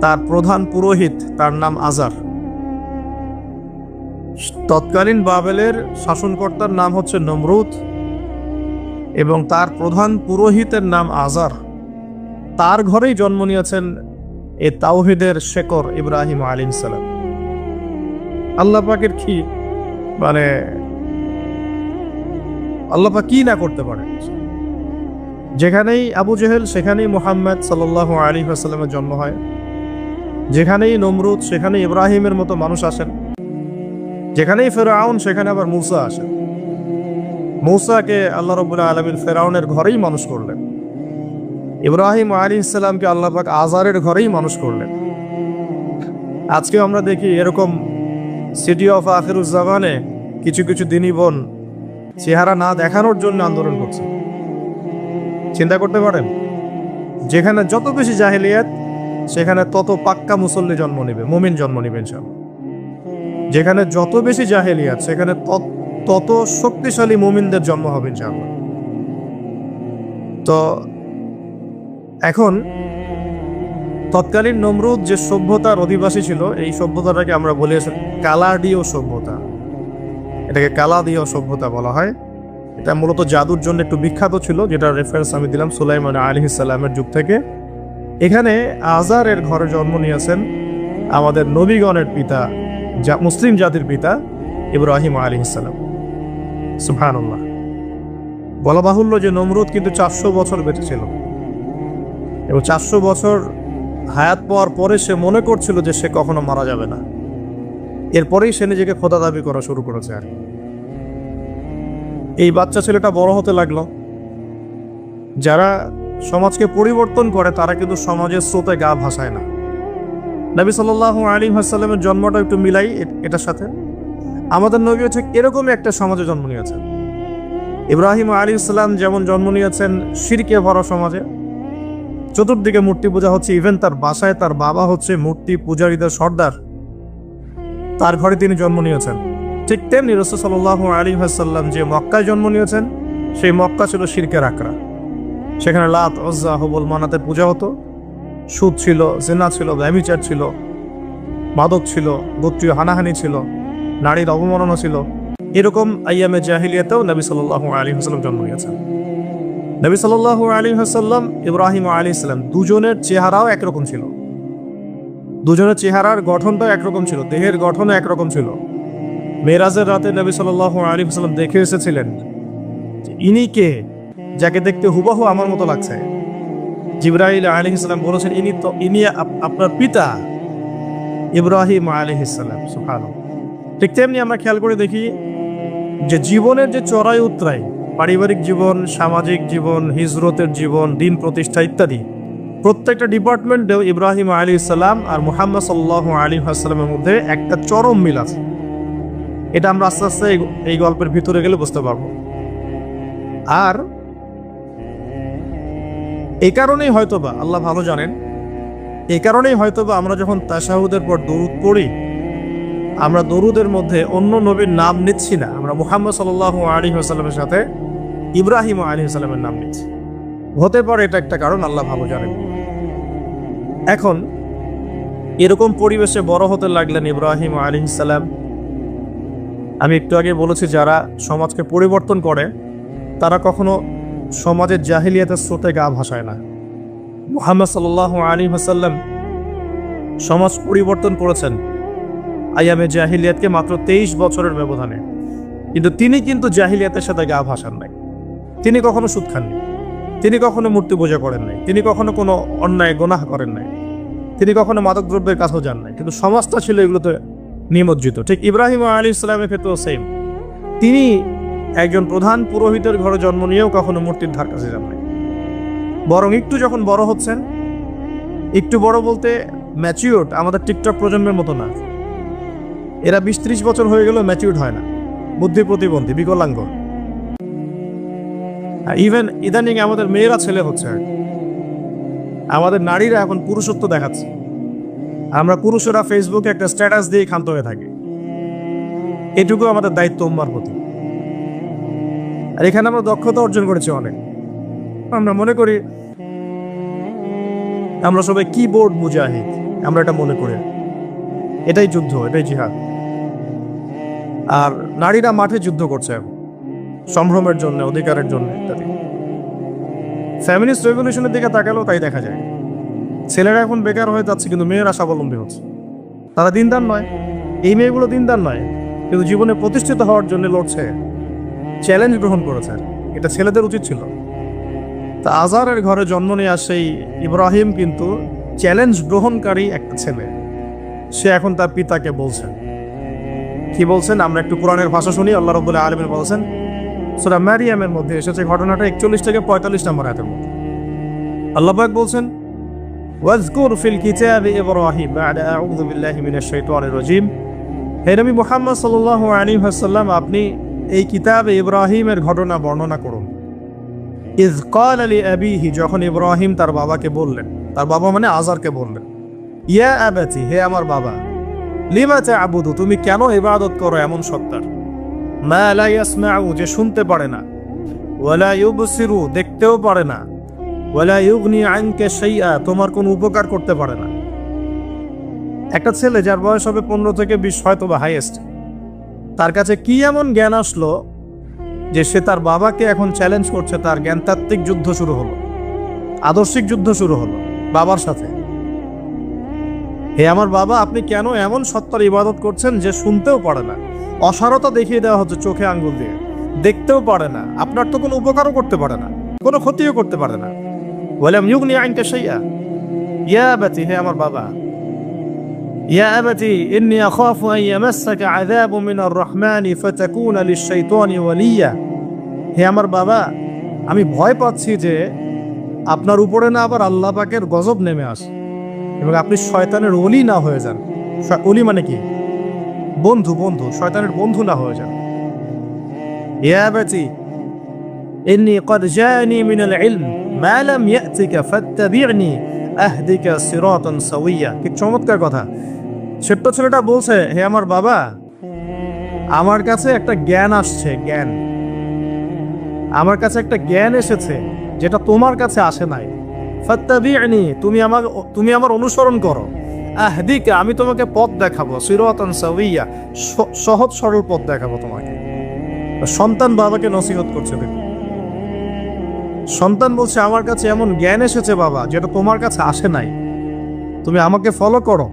তার প্রধান পুরোহিত, তার নাম আজার, তৎকালীন বাবেলের শাসনকর্তার নাম হচ্ছে নমরুদ এবং তার প্রধান পুরোহিতের নাম আজার। তার ঘরেই জন্ম নিয়েছেন এই তাওহীদের শেকর ইব্রাহিম আলাইহিস সালাম। আল্লাহ পাকের কি মানে আল্লাহ পাক কি না করতে পারেন। যেখানেই আবু জেহেল সেখানেই মুহাম্মদ সাল্লাল্লাহু আলাইহি ওয়াসাল্লামের জন্ম হয়, যেখানেই নমরুদ সেখানে ইব্রাহিমের মতো মানুষ আসেন, যেখানেই ফেরাউন সেখানে আবার মূসা আসেন। মূসাকে আল্লাহ রাব্বুল আলামিন ফেরাউনের ঘরেই মানুষ করলেন, ইব্রাহিম আলাইহিস সালামকে আল্লাহ পাক আজারের ঘরেই মানুষ করলেন। আজকে আমরা দেখি এরকম সিটি অফ আখিরুজ জামানে কিছু কিছু দিনী বোন চেহারা না দেখানোর জন্য আন্দোলন করছে। চিন্তা করতে পারেন, যেখানে যত বেশি জাহেলিয়াত সেখানে তত পাক্কা মুসল্লি জন্ম নেবে, মুমিন জন্ম নেবে ইনশাআল্লাহ। যেখানে যত বেশি জাহেলিয়াত সেখানে তত শক্তিশালী মুমিনদের জন্ম হবে ইনশাআল্লাহ। তো এখন তৎকালীন নমরুদ যে সভ্যতার অধিবাসী ছিল, এই সভ্যতাটাকে আমরা বলি কালাডীয় সভ্যতা। এটাকে কালাদীয় সভ্যতা বলা হয়। এটা মূলত জাদুর জন্য একটু বিখ্যাত ছিল, যেটা রেফারেন্স আমি দিলাম সুলাইমান আলাইহিস সালামের যুগ থেকে। এখানে আজারের ঘরে জন্ম নিয়েছেন আমাদের নবীগণের পিতা, মুসলিম জাতির পিতা ইব্রাহিম আলাইহিস সালাম। সুবহানাল্লাহ। বলা বাহুল্য যে নমরুদ কিন্তু 400 বছর বেঁচে ছিল এবং 400 বছর হায়াত পাওয়ার পরে সে মনে করছিল যে সে কখনো মারা যাবে না। এরপরেই সে নিজেকে খোদা দাবি করা শুরু করেছে। আর এই বাচ্চা ছেলেটা বড় হতে লাগলো। যারা সমাজকে পরিবর্তন করে তারা কিন্তু সমাজের স্রোতে গা ভাসায় না। নবী সাল্লাল্লাহু আলাইহি ওয়াসাল্লামের জন্মটা একটু মিলাই এটার সাথে। আমাদের নবী হচ্ছে এরকমই একটা সমাজে জন্ম নিয়েছেন। ইব্রাহিম আলাইহিস সালাম যেমন জন্ম নিয়েছেন শিরকে ভরা সমাজে, চতুর্দিকে মূর্তি পূজা হচ্ছে, ইভেন তার বাসায় তার বাবা হচ্ছে মূর্তি পূজারীদের সর্দার, তার ঘরে তিনি জন্ম নিয়েছেন। ঠিক তেমনি রাসূল সাল্লাল্লাহু আলাইহি ওয়াসাল্লাম যে মক্কায় জন্ম নিয়েছেন সেই মক্কা ছিল শিরকের আকড়া। সেখানে লাত, উজ্জা, হুবল, মানাতের পূজা হতো, সুদ ছিল, জিনা ছিল, ব্যভিচার ছিল, মাদক ছিল, গোত্রীয় হানাহানি ছিল, নারীর অবমাননা ছিল। এরকম আইয়ামে জাহিলিয়াতেও নবী সাল্লাল্লাহু আলাইহি ওয়াসাল্লাম জন্ম নিয়েছেন। নবী সাল্লাল্লাহু আলাইহি ওয়াসাল্লাম ইব্রাহিম আলাইহিস সালাম দুজনের চেহারাও একরকম ছিল, দুজনের চেহারার গঠনটাও একরকম ছিল, দেহের গঠনও একরকম ছিল। মেরাজের রাতে নবী সাল্লাল্লাহু আলাইহি ওয়াসাল্লাম দেখে এসেছিলেন ইনি কে, যাকে দেখতে হুবহু আমার মতো লাগছে। জিবরাইল আলাইহিস সালাম বলেছেন ইনি আপনার পিতা ইব্রাহিম আলাইহিস সালাম। সুবহানাল্লাহ। ঠিক তেমনি আমরা খেয়াল করে দেখি যে জীবনের যে চড়াই উতরাই, পারিবারিক জীবন, সামাজিক জীবন, হিজরতের জীবন, দিন প্রতিষ্ঠা ইত্যাদি, প্রত্যেকটা ডিপার্টমেন্টেও ইব্রাহিম আলাইহিস সালাম আর মুহাম্মদ সাল্লাল্লাহু আলাইহি ওয়াসাল্লামের মধ্যে একটা চরম মিল আছে। এটা আমরা আস্তে আস্তে এই গল্পের ভিতরে গেলে বুঝতে পারবো। আর এই কারণেই হয়তোবা আল্লাহ ভালো জানেন, এই কারণেই হয়তোবা আমরা যখন তাশাহুদের পর দরুদ পড়ি, আমরা দরুদের মধ্যে অন্য নবীর নাম নিচ্ছি না, আমরা মুহাম্মদ সাল্লাল্লাহু আলাইহি ওয়াসাল্লামের সাথে ইব্রাহিম আলাইহিস সালামের নাম নিচ্ছি। হতে পারে এটা একটা কারণ, আল্লাহ ভালো জানেন। এখন এরকম পরিবেশে বড় হতে লাগলেন ইব্রাহিম আলাইহিস সালাম। আমি একটু আগে বলেছি যারা সমাজকে পরিবর্তন করে তারা কখনো সমাজের জাহিলিয়াতের স্রোতে গা ভাসায় না। মুহাম্মদ সাল্লাল্লাহু আলাইহি ওয়াসাল্লাম সমাজ পরিবর্তন করেছেন আইয়ামে জাহিলিয়াতকে মাত্র 23 বছরের ব্যবধানে, কিন্তু তিনি কিন্তু জাহিলিয়াতের সাথে গা ভাসান নাই। তিনি কখনো সুদ খাননি, তিনি কখনো মূর্তি পূজা করেন নাই, তিনি কখনো কোনো অন্যায় গুনাহ করেন নাই, তিনি কখনো মাদক দ্রব্যের কাছেও যান নাই, কিন্তু সমাজটা ছিল এগুলোতে নিমজ্জিত। ঠিক ইব্রাহিম আলাইহিস সালামের ক্ষেত্রেও সেম। তিনি একজন প্রধান পুরোহিতের ঘরে জন্ম নিয়েও কখনো মূর্তির ধার কাছে যান নাই। বরং একটু যখন বড় হচ্ছেন, একটু বড় বলতে ম্যাচিউরড, আমাদের টিকটক প্রজন্মের মতো না, এরা 20-30 বছর হয়ে গেলেও ম্যাচিউরড হয় না, বুদ্ধি প্রতিবন্ধী, বিকলাঙ্গ। ইভেন ইদানিং আমাদের মেয়েরা ছেলে হচ্ছে, আমাদের নারীরা এখন পুরুষত্ব দেখাচ্ছে। আমরা পুরুষেরা ফেসবুকে একটা স্ট্যাটাস দিয়ে ক্ষান্ত হয়ে থাকি। এটুকু আমাদের দায়িত্ব উম্মার প্রতি। আর এখানে আমরা দক্ষতা অর্জন করেছি অনেক। আমরা মনে করি আমরা সবাই কিবোর্ড মুজাহিদ, আমরা এটা মনে করি। এটাই যুদ্ধ, এটাই জিহাদ। আর নারীরা মাঠে যুদ্ধ করছে সম্ভ্রমের জন্য, অধিকারের জন্য ইত্যাদি। ফ্যামিলিস্ট রেভলিউশনের দিকে তাকালেও তাই দেখা যায়। ছেলেরা এখন বেকার হয়ে যাচ্ছে, কিন্তু মেয়েরা স্বাবলম্বী হচ্ছে। তারা দিনদার নয়, এই মেয়েগুলো দিনদার নয়, কিন্তু জীবনে প্রতিষ্ঠিত হওয়ার জন্য লড়ছে, চ্যালেঞ্জ গ্রহণ করেছে। এটা ছেলেদের উচিত ছিল। তা আজারের ঘরে জন্ম নিয়ে আসে ইব্রাহিম কিন্তু চ্যালেঞ্জ গ্রহণকারী একটা ছেলে। সে এখন তার পিতাকে বলছেন, কি বলছেন আমরা একটু কোরআনের ভাষা শুনি। আল্লাহ রাব্বুল আলামিন বলছেন, সূরা মারিয়ামের মধ্যে এসেছে ঘটনাটা 41 থেকে 45 নম্বর আয়াতের মধ্যে। আল্লাহ পাক বলছেন, ওয়াজকুর ফিল কিতাবি ইব্রাহিম বা'দা আউযু বিল্লাহি মিনাশ শাইতানির রাজীম। হে নবী মুহাম্মদ সাল্লাল্লাহু আলাইহি ওয়াসাল্লাম, আপনি এই কিতাবে ইব্রাহিমের ঘটনা বর্ণনা করুন। ইয ক্বালা লিআবিহি, যখন ইব্রাহিম তার বাবাকে বললেন, তার বাবা মানে আজারকে বললেন, ইয়া আবাতি, হে আমার বাবা, লিমা তা'বুদু, তুমি কেন ইবাদত করো এমন সত্তার, মা লা ইয়াসমাউ, যে শুনতে পারে না, ওয়ালা ইউবসিরু, দেখতেও পারে না, ওয়ালা ইউগনি আনকা শাইআ, তোমার কোনো উপকার করতে পারে না। একটা ছেলে যার বয়স হবে 15 থেকে 20, হয়তো বা হাইয়েস্ট, তার কাছে কি এমন জ্ঞান আসলো যে সে তার বাবাকে এখন চ্যালেঞ্জ করছে। তার জ্ঞানতাত্ত্বিক যুদ্ধ শুরু হলো, আদর্শিক যুদ্ধ শুরু হলো বাবার সাথে। হে আমার বাবা, আপনি কেন এমন সত্তার ইবাদত করছেন যে শুনতেও পারে না? অসারতা দেখিয়ে দেওয়া হচ্ছে চোখে আঙ্গুল দিয়ে, দেখতেও পারে না, আপনার তো কোনো উপকারও করতে পারে না, কোনো ক্ষতিও করতে পারে না। ওয়ালাম ইউগনি আনকা শাইআ, ইয়া আবাতি, হে আমার বাবা, ইয়া আবাতি ইন্নী আখাফু আন ইয়ামাসসাকা আযাবুম মিনার রাহমানি ফাতাকুনা লিশ-শাইতানি ওয়ালিয়্যা, হে আমার বাবা, আমি ভয় পাচ্ছি যে আপনার উপরে না আবার আল্লাহ পাকের গজব নেমে আসে এবং আপনি শয়তানের ওলি না হয়ে যান। ওলি মানে কি? বন্ধু, বন্ধু, শয়তানের বন্ধু না হয়ে যান। ইয়া আবাতি ইন্নী ক্বাদ জাআনি মিনাল ইলম মা লাম ইয়াতিকা ফাত্তাবি'নি আহদিকা সিরাতান সাওয়িয়্যা। কি চমৎকার কথা! ছোট্ট ছেলেটা বলছে, হে আমার বাবা, আমার কাছে একটা জ্ঞান আসছে, জ্ঞান, আমার কাছে একটা জ্ঞান এসেছে যেটা তোমার কাছে আসে নাই। ফাত্তাবি'নি, তুমি আমার অনুসরণ করো। আহদিকা, আমি তোমাকে পথ দেখাবো। সিরাতান সাওয়িয়্যা, সহজ সরল পথ দেখাবো তোমাকে। সন্তান বাবাকে নসিহত করছে। দেখুন, সন্তান বলছে, আমার কাছে এমন জ্ঞান এসেছে বাবা যেটা তোমার কাছে আসে নাই, তুমি আমাকে ফলো করো,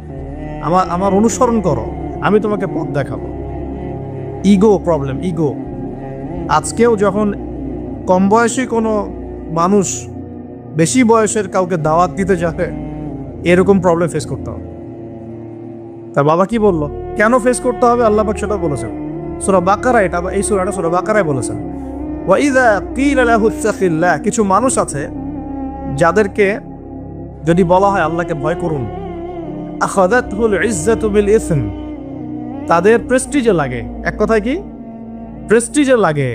আমার অনুসরণ করো, আমি তোমাকে পথ দেখাবো। Ego problem, ego. আজকেও যখন কম বয়সী কোনো মানুষ বেশি বয়সের কাউকে দাওয়াত দিতে যাবে, এরকম প্রবলেম ফেস করতে হবে। তার বাবা কি বললো, কেন ফেস করতে হবে? আল্লাহ পাক সেটা বলেছেন সূরা বাকারা, এটা এই সূরাটা সূরা বাকারায় বলেছেন, ওয়া ইযা কিলা লাহু ইত্তাকিল্লাহ, কিছু মানুষ আছে যাদেরকে যদি বলা হয় আল্লাহকে ভয় করুন, আখাযাতহুল ইজ্জাতু বিল ইসম, তাদের প্রেস্টিজে লাগে। এক কথায় কি? প্রেস্টিজে লাগে,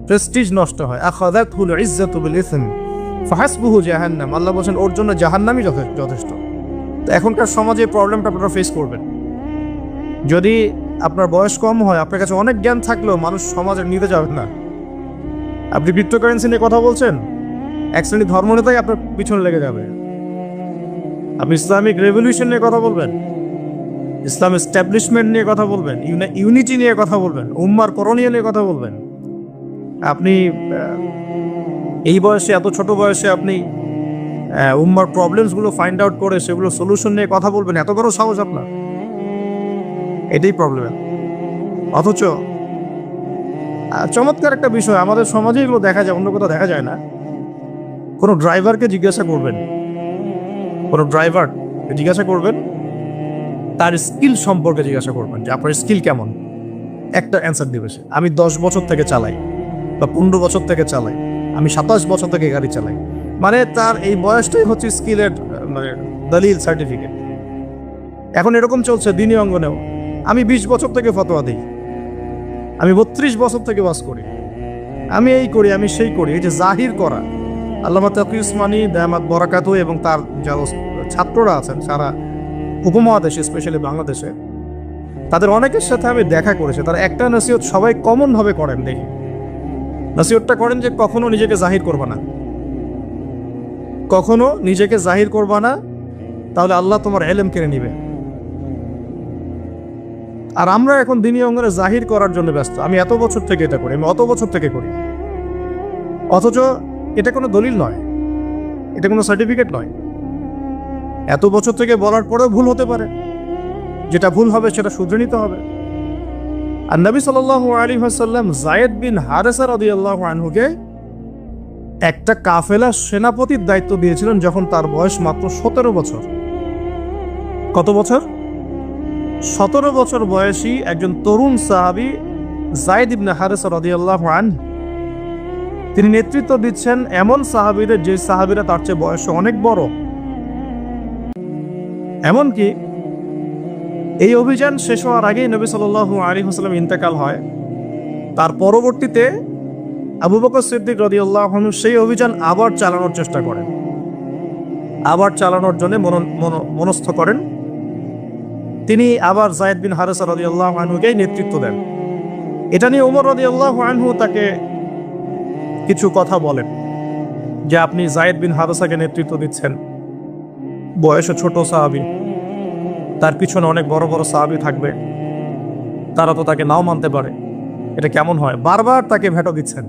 প্রেস্টিজ নষ্ট হয়। আখাযাতহুল ইজ্জাতু বিল ইসম ফাহাসবুহু জাহান্নাম, আল্লাহ বলেন ওর জন্য জাহান্নামই যথেষ্ট। তো এখনকার সমাজে প্রবলেমটা আপনারা ফেস করবেন। যদি আপনার বয়স কম হয়, আপনার কাছে অনেক জ্ঞান থাকলেও মানুষ সমাজে নিতে যাবেন না। আপনি ক্রিপ্টোকারেন্সি নিয়ে কথা বলছেন, এক শ্রেণী ধর্মনেতাই আপনার পিছনে লেগে যাবে। আপনি ইসলামিক রেভলিউশন নিয়ে কথা বলবেন, ইসলাম এস্টাবলিশমেন্ট নিয়ে কথা বলবেন, ইউনিটি নিয়ে কথা বলবেন, উম্মার করণীয় নিয়ে কথা বলবেন। আপনি এই বয়সে, এত ছোট বয়সে আপনি উম্মার প্রবলেমসগুলো ফাইন্ড আউট করে সেগুলো সলিউশন নিয়ে কথা বলবেন, এত বড় সাহস আপনার? এটাই প্রবলেম। অথচ চমৎকার একটা বিষয়, আমাদের সমাজে এগুলো দেখা যায়, অন্য কোথাও দেখা যায় না। কোনো ড্রাইভারকে জিজ্ঞাসা করবেন, কোনো ড্রাইভার জিজ্ঞাসা করবেন, তার স্কিল সম্পর্কে জিজ্ঞাসা করবেন যে আপনার স্কিল কেমন। একটা অ্যান্সার দিবে সে, আমি 10 বছর থেকে চালাই, বা 15 বছর থেকে চালাই, আমি 27 বছর থেকে গাড়ি চালাই। মানে তার এই বয়সটাই হচ্ছে স্কিলের মানে দলিল, সার্টিফিকেট। এখন এরকম চলছে দ্বীনি অঙ্গনেও। আমি 20 বছর থেকে ফতোয়া দিই, আমি 32 বছর থেকে ওয়াজ করি, আমি এই করি, আমি সেই করি। এই যে জাহির করা, আল্লামা তাকি উসমানী দামাত বরাকাতু এবং তার যারা ছাত্ররা আছেন সারা উপমহাদেশে, স্পেশালি বাংলাদেশে, তাদের অনেকের সাথে আমি দেখা করেছি। তারা একটা নসিহত সবাই কমনভাবে করেন, দেখি নসিহতটা করেন যে কখনো নিজেকে জাহির করবা না, কখনো নিজেকে জাহির করবা না, তাহলে আল্লাহ তোমার ইলম কেড়ে নিবে। আর আমরা এখন দিনী অঙ্গনে জাহির করার জন্য ব্যস্ত, আমি এত বছর থেকে এটা করি, আমি অত বছর থেকে করি, অথচ এটা কোনো দলিল নয়, এটা কোনো সার্টিফিকেট নয়। এত বছর থেকে বলার পরেও ভুল হতে পারে, যেটা ভুল হবে সেটা শুধরে নিতে হবে। আর নবী সাল্লাল্লাহু আলাইহি ওয়াসাল্লাম যায়েদ বিন হারেসা রাদিয়াল্লাহু আনহুকে একটা কাফেলা সেনাপতির দায়িত্ব দিয়েছিলেন যখন তার বয়স মাত্র 17 বছর। কত বছর? 17 বছর বয়সী একজন তরুণ সাহাবী যায়েদ ইবনে হারেসা রাদিয়াল্লাহু আনহু, তিনি নেতৃত্ব দিচ্ছেন এমন সাহাবীদের যে সাহাবীরা তার চেয়ে বয়সে অনেক বড়। এমনকি এই অভিযান শেষ হওয়ার আগেই নবী সাল্লাল্লাহু আলাইহি ওয়াসাল্লাম ইন্তেকাল হয়। তার পরবর্তীতে আবু বকর সিদ্দিক রাদিয়াল্লাহু আনহু সেই অভিযান আবার চালানোর চেষ্টা করেন, আবার চালানোর জন্য মনস্থ করেন। তিনি আবার যায়েদ বিন হারেসা রাদিয়াল্লাহু আনহুকেই নেতৃত্ব দেন। এটা নিয়ে ওমর রাদিয়াল্লাহু আনহু তাকে কিছু কথা বলেন যে আপনি যায়েদ বিন হারেসাকে নেতৃত্ব দিচ্ছেন, বয়সে ছোট সাহাবী, তার পিছনে অনেক বড় বড় সাহাবী থাকবে, তারা তো তাকে নাও মানতে পারে, এটা কেমন হয়? বারবার তাকে ভেটো দিচ্ছেন।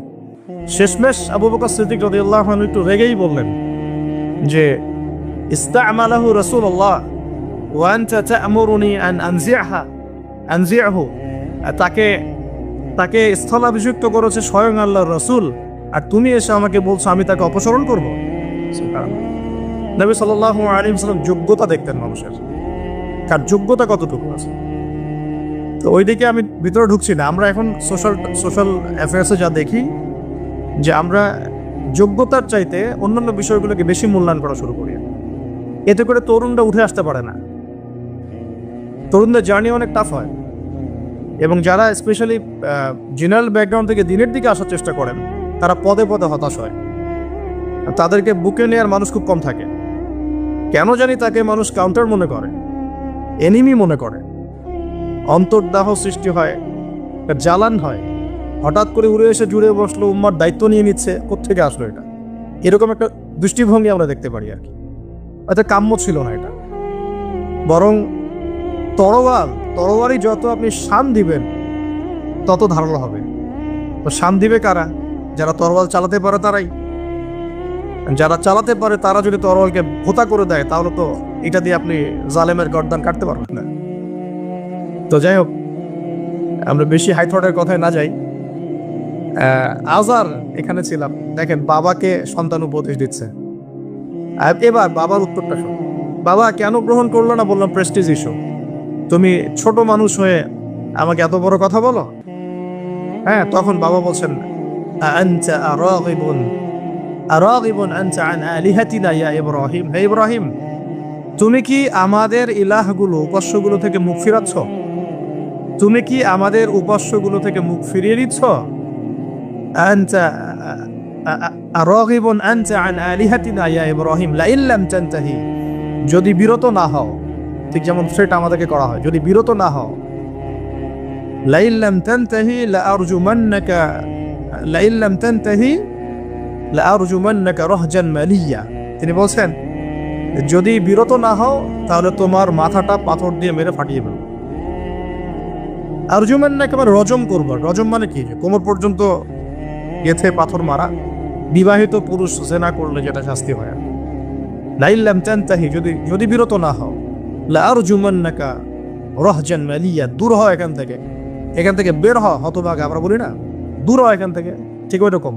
শেষমেশ আবু বকর সিদ্দিক রাদিয়াল্লাহু আনহু একটু রেগেই বললেন যে ইস্তা'মালাহু রাসূলুল্লাহ ওয়া আনতা তা'মুরুনি আন আনজি'হু, তাকে স্থলাভিষিক্ত করেছে স্বয়ং আল্লাহর রাসূল, আর তুমি এসে আমাকে বলছো আমি তাকে অপসারণ করব? সুবহানাল্লাহ। নবী সাল্লাল্লাহু আলাইহি ওয়াসাল্লাম যোগ্যতা দেখতেন মানুষের, কার যোগ্যতা কতটুকু আছে। তো ওইদিকে আমি ভিতরে ঢুকছি না। আমরা এখন সোশ্যাল অ্যাফেয়ার্সে যা দেখি যে আমরা যোগ্যতার চাইতে অন্যান্য বিষয়গুলোকে বেশি মূল্যায়ন করা শুরু করি, এতে করে তরুণরা উঠে আসতে পারে না। তরুণদের জার্নি অনেক টাফ হয়, এবং যারা স্পেশালি জেনারেল ব্যাকগ্রাউন্ড থেকে দিনের দিকে আসার চেষ্টা করেন তারা পদে পদে হতাশ হয়। তাদেরকে বুকে নেওয়ার মানুষ খুব কম থাকে। কেন জানি তাকে মানুষ কাউন্টার মনে করে, এনিমি মনে করে, অন্তর্দাহ সৃষ্টি হয়, জ্বালান হয়। হঠাৎ করে উড়ে এসে জুড়ে বসলো, উম্মার দায়িত্ব নিয়ে নিচ্ছে, কোত্থেকে আসলো এটা? এরকম একটা দৃষ্টিভঙ্গি আমরা দেখতে পারি আর কি। এটা কাম্য ছিল না এটা। বরং তরোয়ারি যত আপনি শান দিবেন তত ধারালো হবে। তো শান দিবে কারা? যারা তরোয়াল চালাতে পারে তারাই। যারা চালাতে পারে তারা যদি তরোয়ালকে ভোতা করে দেয় তাহলে তো এটা দিয়ে আপনি জালেমের গর্দান কাটতে পারবেন না। তো যাই হোক, আমরা বেশি হাইথটের কথায় না যাই। আজার এখানে ছিলাম, দেখেন বাবাকে সন্তান উপদেশ দিচ্ছে। এবার বাবার উত্তরটা শোন। বাবা কেন গ্রহণ করলো না? বললাম প্রেস্টিজ ইস্যু। তুমি ছোট মানুষ হয়ে আমাকে এত বড় কথা বলো? হ্যাঁ, তখন বাবা বলছেন আনতা আরাগিবুন আনতা আন আলিহাতিনা ইয়া ইব্রাহিম। হে ইব্রাহিম, তুমি কি আমাদের ইলাহগুলো, উপাস্যগুলো থেকে মুখ ফিরাচ্ছ? তুমি কি আমাদের উপাস্যগুলো থেকে মুখ ফিরিয়ে দিচ্ছ? আনতা আরাগিবুন আনতা আন আলিহাতিনা ইয়া ইব্রাহিম লাইন লাম তানতাহি, যদি বিরত না হও, ঠিক যেমন থ্রেট আমাদেরকে করা হয়, যদি বিরত না হও, লাইন লাম তানতাহি লাআরজুমান্নাকা লাইন লাম তানতাহি লাআরজুমান্নাকা রাহজান মালিয়া। তিনি বলছেন যদি বিরত না হও তাহলে তোমার মাথাটা পাথর দিয়ে মেরে ফাটিয়ে ফেলবো। আরজুমান্নাকা মানে রজম করব। রজম মানে কি? কোমর পর্যন্ত গেথে পাথর মারা। বিবাহিত পুরুষ জেনা করলে যেটা শাস্তি হয়। লাইন লাম তানতাহি, যদি বিরত না হও, লাআরজুমান্নাকা রাহজান মালিয়া, দূর হও এখান থেকে বের হও, হতভাগা আমরা বলি না, দূর হও এখান থেকে। ঠিক ওই রকম,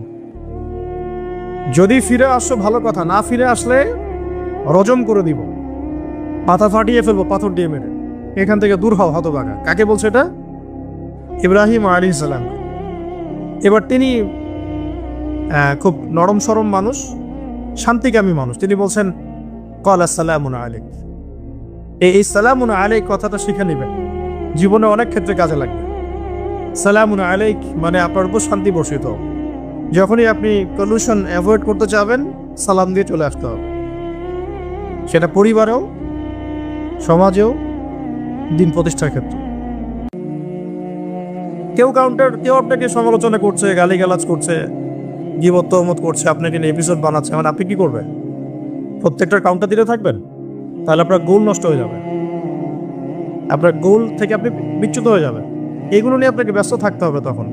যদি ফিরে আসো ভালো কথা, না ফিরে আসলে রজম করে দিব, মাথা ফাটিয়ে ফেলবো পাথর দিয়ে মেরে। এখান থেকে দূর হও হতভাগা। কাকে বলছে এটা? ইব্রাহিম আলাইহিস সালাম। এবার তিনি খুব নরম সরম মানুষ, শান্তিকামী মানুষ। তিনি বলছেন ক্বালা সালামুন আলাইক। এই সালামুন আলাইক কথাটা শিখে নেবেন, জীবনে অনেক ক্ষেত্রে কাজে লাগবে। সালামুন আলাইক মানে আপনার উপর শান্তি বর্ষিত। যখনই আপনি পলিউশন অ্যাভয়েড করতে চাবেন, সালাম দিয়ে চলে আসতে হবে। সেটা পরিবারেও, সমাজেও, দিন প্রতিষ্ঠার ক্ষেত্রে। কেউ আপনাকে সমালোচনা করছে, গালিগালাজ করছে, গীবত তহমত করছে, আপনাকে নিয়ে এপিসোড বানাচ্ছে, মানে আপনি কি করবেন? প্রত্যেকটার কাউন্টার দিতে থাকবেন? তাহলে আপনার গোল নষ্ট হয়ে যাবে। আপনার গোল থেকে আপনি বিচ্যুত হয়ে যাবেন। এগুলো নিয়ে আপনাকে ব্যস্ত থাকতে হবে। তখন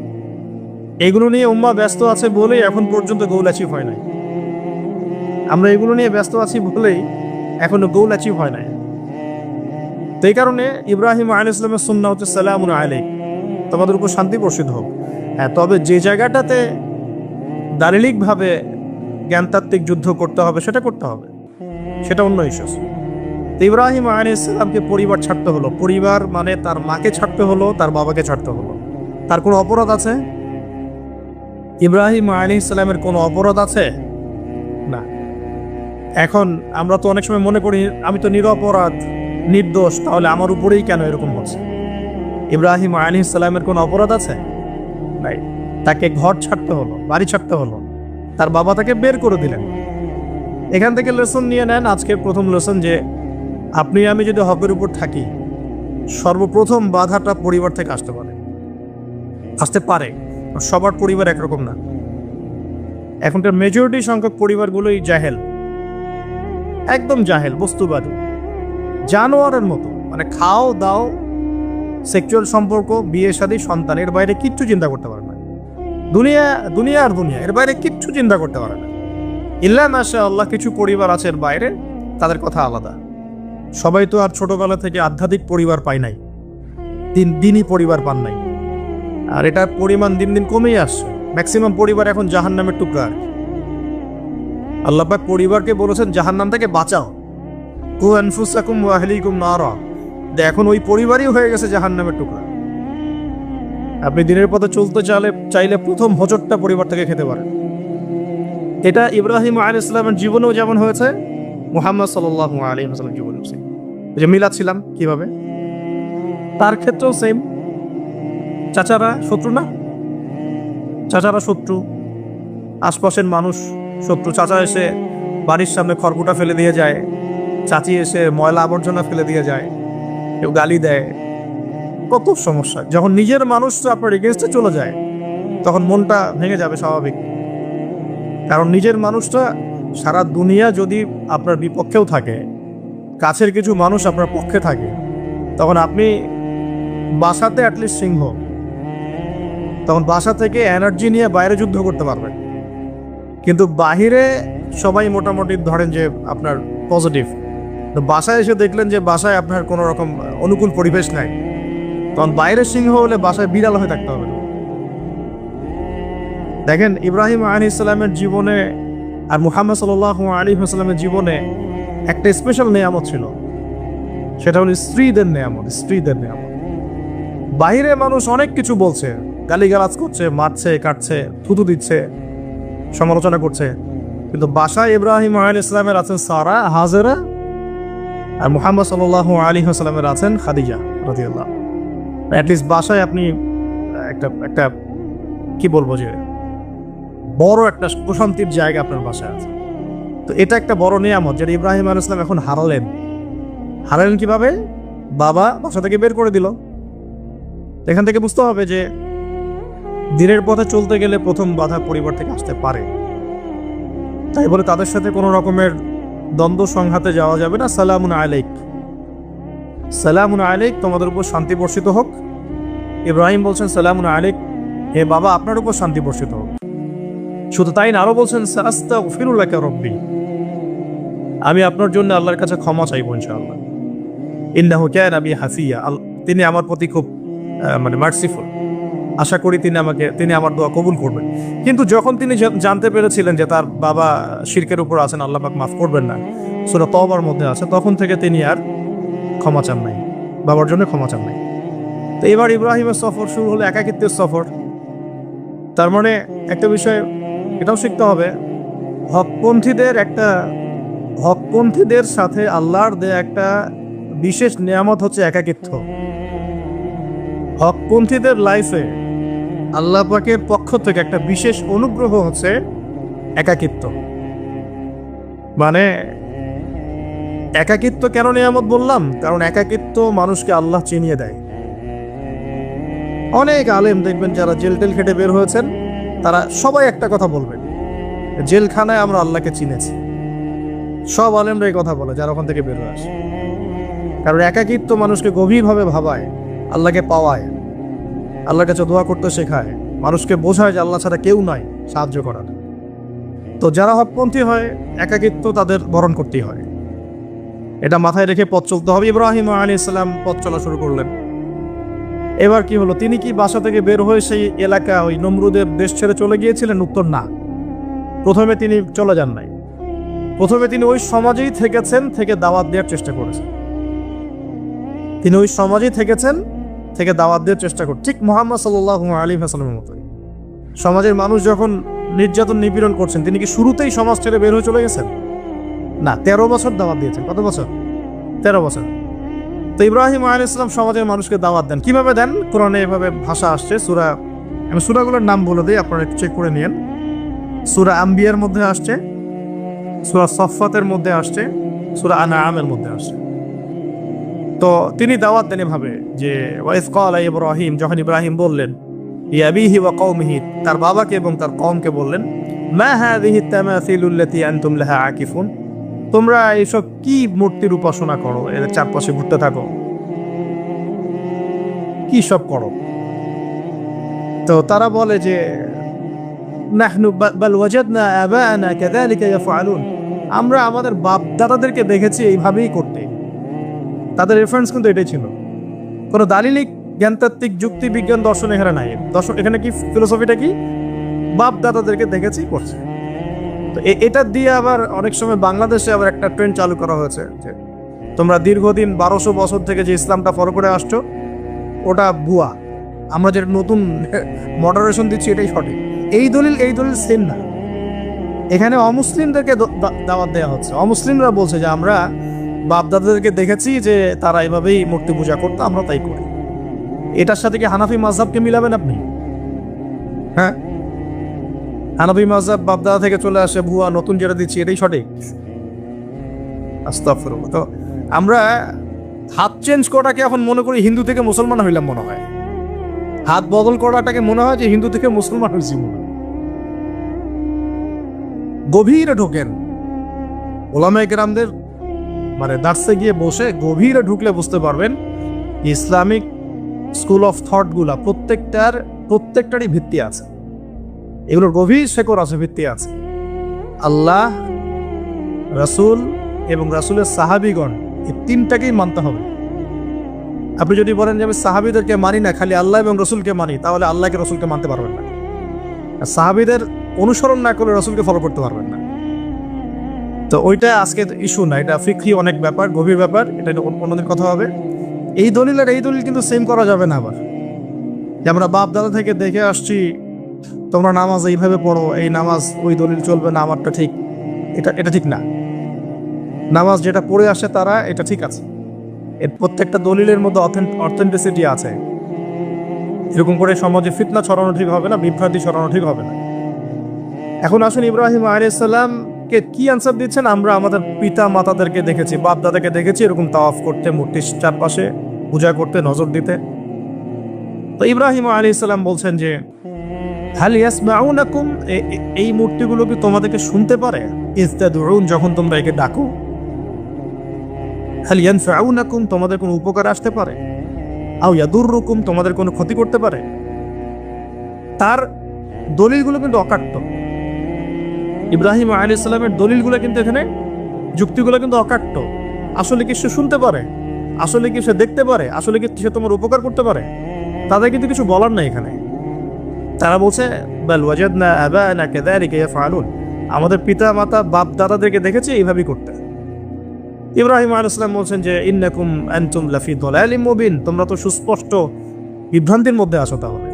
এগুলো নিয়ে উম্মাহ ব্যস্ত আছে বলেই এখন পর্যন্ত গোল অ্যাচিভ হয় নাই। আমরা এগুলো নিয়ে ব্যস্ত আছি বলেই এখনো গোল অ্যাচিভ হয় নাই। তো এই কারণে ইব্রাহিম আলাইহিস সালামের সুন্নাহ হচ্ছে সালামুন আলাইক, তোমাদের উপর শান্তি বর্ষিত হোক। হ্যাঁ, তবে যে জায়গাটাতে দালিলিকভাবে জ্ঞানতাত্ত্বিক যুদ্ধ করতে হবে সেটা করতে হবে, সেটা অন্য ইস্যুস। তো ইব্রাহিম আলাইহিস সালামকে পরিবার ছাড়তে হলো। পরিবার মানে তার মাকে ছাড়তে হলো, তার বাবাকে ছাড়তে হলো। তার কোনো অপরাধ আছে? ইব্রাহিম আলাইহিস সালামের কোনো অপরাধ আছে? না। এখন আমরা তো অনেক সময় মনে করি আমি তো নিরপরাধ, নির্দোষ, তাহলে আমার উপরেই কেন এরকম হচ্ছে? ইব্রাহিম আলাইহিস সালামের কোনো অপরাধ আছে? নাই। তাকে ঘর ছাড়তে হলো, বাড়ি ছাড়তে হলো, তার বাবা তাকে বের করে দিলেন। এখান থেকে লেসন নিয়ে নেন। আজকের প্রথম লেসন যে আপনি আমি যদি হকের উপর থাকি, সর্বপ্রথম বাধাটা পরিবার থেকে আসতে পারে। সবার পরিবার একরকম না। এখনকার মেজরিটি সংখ্যক পরিবারগুলোই জাহেল, একদম জাহেল, বস্তুবাদী, জানোয়ারের মতো। মানে খাও দাও, সেক্সুয়াল সম্পর্ক, বিয়ে শাদী, সন্তান, এর বাইরে কিচ্ছু চিন্তা করতে পারে না। দুনিয়া আর দুনিয়া, এর বাইরে কিচ্ছু চিন্তা করতে পারে না। ইল্লা মাশাআল্লাহ কিছু পরিবার আছে এর বাইরে, তাদের কথা আলাদা। সবাই তো আর ছোটবেলা থেকে আধ্যাত্মিক পরিবার পায় নাই, দিনই পরিবার পান নাই। আর এটার পরিমাণ দিন দিন কমেই আসছে। ম্যাক্সিমাম পরিবার এখন জাহান্নামের টুকরা। আল্লাহ পাক পরিবারকে বলেছেন জাহান্নাম থেকে বাঁচাও, কু আনফুসাকুম ওয়া আহলিকুম নারা। এখন ওই পরিবারই হয়ে গেছে জাহান্নামের টুকরা। আপনি দিনের পথে চলতে চাইলে প্রথম হোঁচটটা পরিবার থেকে খেতে পারেন। এটা ইব্রাহিম আলাইহিস সালামের জীবনেও যেমন হয়েছে, মুহাম্মদ সাল্লাল্লাহু আলাইহি ওয়াসাল্লামের জীবনেও সেম। যে মিলাচ্ছিলাম কিভাবে, তার ক্ষেত্রেও সেম। চাচারা শত্রু না? চাচারা শত্রু, আশপাশের মানুষ শত্রু। চাচা এসে বাড়ির সামনে খড়কুটা ফেলে দিয়ে যায়, চাচি এসে ময়লা আবর্জনা ফেলে দিয়ে যায়, কেউ গালি দেয়, কত সমস্যা। যখন নিজের মানুষ আপনার এগেনস্টে চলে যায় তখন মনটা ভেঙে যাবে স্বাভাবিক। কারণ নিজের মানুষটা সারা দুনিয়া যদি আপনার বিপক্ষেও থাকে, কাছের কিছু মানুষ আপনার পক্ষে থাকে, তখন আপনি বাসাতে অ্যাটলিস্ট সিংহ, তখন বাসা থেকে এনার্জি নিয়ে বাইরে যুদ্ধ করতে পারবেন। কিন্তু বাহিরে সবাই মোটামুটি ধরেন যে আপনার পজিটিভ, তো বাসায় এসে দেখলেন যে বাসায় আপনার কোনো রকম অনুকূল পরিবেশ নাই, তখন বাইরের সিংহ হলে বাসায় বিড়াল হয়ে থাকতে হবে। দেখেন ইব্রাহিম আলাইহিস সালামের জীবনে আর মুহাম্মদ সাল্লাল্লাহু আলাইহি ওয়াসাল্লামের জীবনে একটা স্পেশাল নেয়ামত ছিল, সেটা হলো স্ত্রীদের নেয়ামত। বাইরে মানুষ অনেক কিছু বলছে, গালিগালাজ করছে, মারছে, কাটছে, থুতু দিচ্ছে, সমালোচনা করছে, কিন্তু বাসায় ইব্রাহিম আলাইহিস সালামের আছেন সারা, হাজেরা, আর মুহাম্মদ সাল্লাল্লাহু আলাইহি ওয়াসাল্লামের আছেন খাদিজা রাদিয়াল্লাহু। অ্যাটলিস্ট বাসায় আপনি একটা কি বলবো যে বড় একটা প্রশান্তির জায়গা আপনার বাসায় আছে। তো এটা একটা বড় নিয়ামত যেটা ইব্রাহিম আলাইহিস সালাম এখন হারালেন কিভাবে? বাবা বাসা থেকে বের করে দিল। এখান থেকে বুঝতে হবে যে দিনের পথে চলতে গেলে প্রথম বাধা পরিবার থেকে আসতে পারে। তাই বলে তাদের সাথে কোনো রকমের দ্বন্দ্ব সংঘাতে যাওয়া যাবে না। সালামুন আলাইক, তোমাদের উপর শান্তি বর্ষিত হোক। ইব্রাহিম বলছেন সালামুন আলাইক, হে বাবা আপনার উপর শান্তি বর্ষিত হোক। শুধু তাই না, আরো বলছেন সাস্তাগফিরু লাকা রব্বি, আমি আপনার জন্য আল্লাহর কাছে ক্ষমা চাইব ইনশাআল্লাহ। ইন্নাহু কানা বি হাফিয়া, তিনি আমার প্রতি খুব মার্সিফুল, আশা করি তিনি আমার দোয়া কবুল করবেন। কিন্তু যখন তিনি জানতে পেরেছিলেন যে তার বাবা শিরকের উপর আছেন, আল্লাহ পাক মাফ করবেন না, সূরা তওবার মধ্যে আছে, তখন থেকে তিনি আর ক্ষমা চান নাই, বাবার জন্য ক্ষমা চান নাই। তো এবার ইব্রাহিমের সফর শুরু হলো একাকিত্বের সফর। তার মানে একটা বিষয় এটাও শিখতে হবে, হকপন্থীদের সাথে আল্লাহর দেয়া একটা বিশেষ নিয়ামত হচ্ছে একাকিত্ব। হকপন্থীদের লাইফে আল্লাহ পাকের পক্ষ থেকে একটা বিশেষ অনুগ্রহ হচ্ছে একাকিত্ব। মানে একাকিত্ব কেন নিয়ামত বললাম? কারণ একাকিত্ব মানুষকে আল্লাহ চিনিয়ে দেয়। অনেক আলেম দেখবেন যারা জেল টেল খেটে বের হয়েছেন, তারা সবাই একটা কথা বলবেন, জেলখানায় আমরা আল্লাহকে চিনেছি। সব আলেমরা এই কথা বলে যারা ওখান থেকে বের হয়ে আসে। কারণ একাকিত্ব মানুষকে গভীরভাবে ভাবায়, আল্লাহকে পাওয়ায়, আল্লাহর কাছে দোয়া করতে শেখায়, মানুষকে বোঝায় যে আল্লাহ ছাড়া কেউ নাই সাহায্য করার। তো যারা হকপন্থী হয়, একাকিত্ব তাদের বরণ করতেই হয়। এটা মাথায় রেখে পথ চলতে হবে। ইব্রাহিম আলাইহিস সালাম পথ চলা শুরু করলেন। এবার কি হলো, তিনি কি বাসা থেকে বের হয়ে সেই এলাকা, ওই নমরুদের দেশ ছেড়ে চলে গিয়েছিলেন? উত্তর না। প্রথমে তিনি চলে যান নাই, প্রথমে তিনি ওই সমাজেই থেকেছেন, থেকে দাওয়াত দেওয়ার চেষ্টা করেছেন। তিনি ওই সমাজেই থেকেছেন, থেকে দাওয়াত দেওয়ার চেষ্টা করছেন, ঠিক মুহাম্মদ সাল্লাল্লাহু আলাইহি ওয়াসাল্লামের মতোই। সমাজের মানুষ যখন নির্যাতন নিপীড়ন করছেন, তিনি কি শুরুতেই সমাজ ছেড়ে বের হয়ে চলে গেছেন? না, 13 বছর দাওয়াত দিয়েছেন। কত বছর? 13 বছর। তো ইব্রাহিম আলাইহিস সালাম সমাজের মানুষকে দাওয়াত দেন। কিভাবে দেন? কোরআনে এভাবে ভাষা আসছে। আমি সূরাগুলোর নাম বলে দিই, আপনারা একটু চেক করে নিয়েন। সূরা আম্বিয়ার মধ্যে আসছে, সূরা সফফাতের মধ্যে আসছে, সূরা আনআমের মধ্যে আসছে। তো তিনি দাওয়াত দেন এভাবে যে ওয়াইজ ক্বালা ইব্রাহিম, যখন ইব্রাহিম বললেন লিআবিহি ওয়া কওমিহি, তার বাবাকে এবং তার কওমকে বললেন, মা হাযিহি তামাসিলু আল্লাতী আনতুম লাহা আকিফুন, তোমরা এইসব কি মূর্তির উপাসনা করো, এর চারপাশে ঘুরতে থাকো, কি সব করো? তো তারা বলে যে নাহনু বাল ওয়াজাদনা আবাআনা কাযালিকা ইয়াফআলুন, আমরা আমাদের বাপ দাদাদেরকে দেখেছি এইভাবেই করতে। তাদের রেফারেন্স কিন্তু এটাই ছিল। কোনো দালিলিক জ্ঞানতাত্ত্বিক যুক্তি বিজ্ঞান দর্শন এখানে নাই। দর্শন এখানে কি, ফিলোসফিটা কি? বাপ দাদাদেরকে দেখেছি করছে। তো এটা দিয়ে আবার অনেক সময় বাংলাদেশে আবার একটা ট্রেন্ড চালু করা হয়েছে যে তোমরা দীর্ঘদিন 1200 বছর থেকে যে ইসলামটা ফলো করে আসছো ওটা ভুয়া, আমরা যেটা নতুন মডারেশন দিচ্ছি এটাই সঠিক। এই দলিল সেম না। এখানে অমুসলিমদেরকে দাওয়াত দেওয়া হচ্ছে। অমুসলিমরা বলছে যে আমরা বাপ দাদাদেরকে দেখেছি যে তারা এভাবেই মূর্তি পূজা করতো, আমরা তাই করি। এটার সাথে কি হানাফি মাযহাবকে মিলাবেন আপনি? হ্যাঁ, হানাফি মাযহাব বাপ দাদা থেকে চলে আসে, ভুয়া, নতুন যেটা দিচ্ছি এটাই সঠিক। আস্তাগফিরুল্লাহ। তো আমরা হাত চেঞ্জ করাটাকে এখন মনে করি হিন্দু থেকে মুসলমান হইলাম মনে হয়। হাত বদল করাটাকে মনে হয় যে হিন্দু থেকে মুসলমান হয়েছি মনে হয়। গভীরে ঢোকেন, ওলামায়ে কেরামদের মানে দার্সে গিয়ে বসে গভীরে ঢুকলে বুঝতে পারবেন ইসলামিক স্কুল অফ থট গুলা প্রত্যেকটারই ভিত্তি আছে। এগুলোর গভীর শেকড় আছে, ভিত্তি আছে। আল্লাহ, রাসূল এবং রাসূলের সাহাবীগণ, এই তিনটাকেই মানতে হবে। আপনি যদি বলেন যে আমি সাহাবীদেরকে মানি না, খালি আল্লাহ এবং রসুলকে মানি, তাহলে আল্লাহকে রসুলকে মানতে পারবেন না। আর সাহাবীদের অনুসরণ না করে রসুলকে ফলো করতে পারবেন না। তো ওইটা আজকে ইস্যু না, এটা ফিকহি অনেক ব্যাপার, গভীর ব্যাপার, এটা অন্যদিন কথা হবে। এই দলিল আর এই দলিল কিন্তু সেম করা যাবে না। আবার যে আমরা বাপ দাদা থেকে দেখে আসছি তোমরা নামাজ এইভাবে পড়ো, এই নামাজ ওই দলিল চলবে না, আমারটা ঠিক, এটা ঠিক না। নামাজ যেটা পড়ে আসে তারা, এটা ঠিক আছে। এর প্রত্যেকটা দলিলের মধ্যে অথেন্টিসিটি আছে। এরকম করে সমাজে ফিতনা ছড়ানো ঠিক হবে না, বিভ্রান্তি ছড়ানো ঠিক হবে না। এখন আসুন, ইব্রাহিম আলাইহিস সালামকে কি আনসার দিচ্ছেন? আমরা আমাদের পিতা মাতাদেরকে দেখেছি, বাপ দাদাকে দেখেছি এরকম তাওয়াফ করতে, মূর্তির চারপাশে পূজা করতে, নজর দিতে। তো ইব্রাহিম আলাইহিস সালাম বলছেন যে হাল ইয়াসমাউনাকুম, এই মূর্তিগুলো কি তোমাদেরকে শুনতে পারে? ইস্তাদউন, যখন তোমরা একে ডাকো। হাল ইয়ানফাউনাকুম, তোমাদের কোনো উপকার আসতে পারে? আও ইয়াদুররুকুম, তোমাদের কোনো ক্ষতি করতে পারে? তার দলিলগুলো কিন্তু অকাট্য। ইব্রাহিম আলাইহিস সালামের দলিলগুলো কিন্তু এখানে, যুক্তিগুলো কিন্তু অকাট্য। আসলে কি সে শুনতে পারে? আসলে কি সে দেখতে পারে? আসলে কি সে তোমার উপকার করতে পারে? তাদের কিন্তু কিছু বলার নাই এখানে। তারা বলছে বাল ওয়াজাদনা আবানা কাযালিকা ইয়াফআলুন, আমাদের পিতা মাতা বাপ দাদাদেরকে দেখেছি এইভাবেই করতে। ইব্রাহিম আলাইহিস সালাম বলছেন যে ইন্নাকুম আনতুম লাফি দালালিম মুবিন, তোমরা তো সুস্পষ্ট বিভ্রান্তির মধ্যে আছো। তাহলে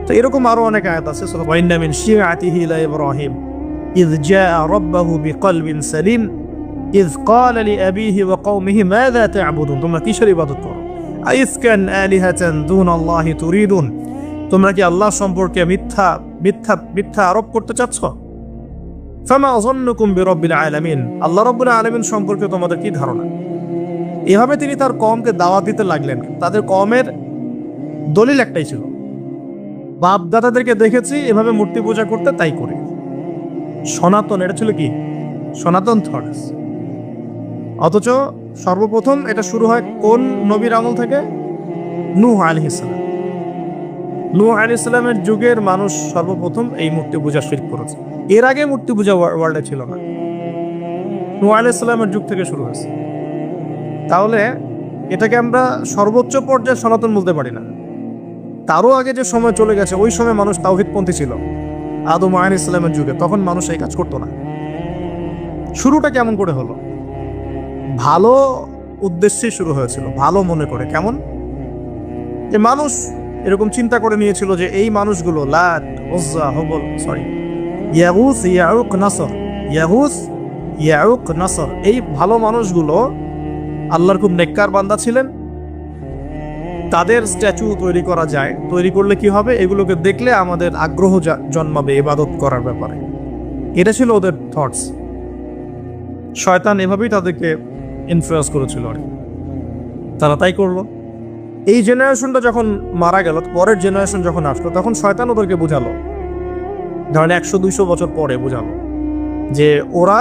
তো এরকম আরো অনেক আয়াত আছে। ওয়া ইন্না মিন শিআতিহি লা ইব্রাহিম ইয জাআ রাব্বাহু বিকলবিন সালিম ইয ক্বালা লিআবিহি ওয়া কওমিহি মাযা তা'বুদুন, তোমরা কিসের ইবাদত করো? আইফকান আলিহাতান দুনাল্লাহি তুরিদুন, তোমরা কি আল্লাহ সম্পর্কে মিথ্যা আরোপ করতে চাচ্ছ? ফামা যান্নুকুম বিরাব্বিল আলামিন, আল্লাহ রাব্বুল আলামিন সম্পর্কে তোমাদের কি ধারণা? এভাবে তিনি তার কওমকে দাওয়াত দিতে লাগলেন। তাদের কওমের দলিল একটাই ছিল, বাপ দাদাদেরকে দেখেছি এভাবে মূর্তি পূজা করতে, তাই করি। সনাতন, এটা ছিল কি? সনাতন থটস। অথচ সর্বপ্রথম এটা শুরু হয় কোন নবীর আমল থেকে? নূহ আলাইহিস সালাম। নূহ আলাইহিস সালামের যুগের মানুষ সর্বপ্রথম এই মূর্তি পূজা শিরক করেছে। এর আগে মূর্তি পূজা ওয়ার্ল্ডে ছিল না, নূহ আলাইহিস সালামের যুগ থেকে শুরু হয়েছে। তাহলে এটাকে আমরা সর্বোচ্চ পর্যায়ে সনাতন বলতে পারি না। তারও আগে যে সময় চলে গেছে, ওই সময় মানুষ তাওহীদপন্থী ছিল। আদম আলাইহিস সালামের যুগে তখন মানুষ এই কাজ করতো না। শুরুটা কেমন করে হলো? ভালো উদ্দেশ্যে শুরু হয়েছিল, ভালো মনে করে। কেমন? যে মানুষ এরকম চিন্তা করে নিয়েছিল যে এই মানুষগুলো লাত, উজ্জা, হুবল, ইয়াগুস, ইয়াউক, নাসর, ইয়াগুস, ইয়াউক, নাসর, এই ভালো মানুষগুলো আল্লাহর খুব নেককার বান্দা ছিলেন। তাদের স্ট্যাচু তৈরি করা যায়, তৈরি করলে কি হবে? এগুলোকে দেখলে আমাদের আগ্রহ জন্মাবে ইবাদত করার ব্যাপারে। এটা ছিল ওদের থটস। শয়তান এভাবেই তাদেরকে ইনফ্লুয়েন্স করেছিল আর কি। তারা তাই করলো। এই জেনারেশনটা যখন মারা গেল, পরের জেনারেশন যখন আসলো, তখন শয়তান ওদেরকে বুঝালো, ধরেন 100-200 বছর পরে বুঝালো যে ওরা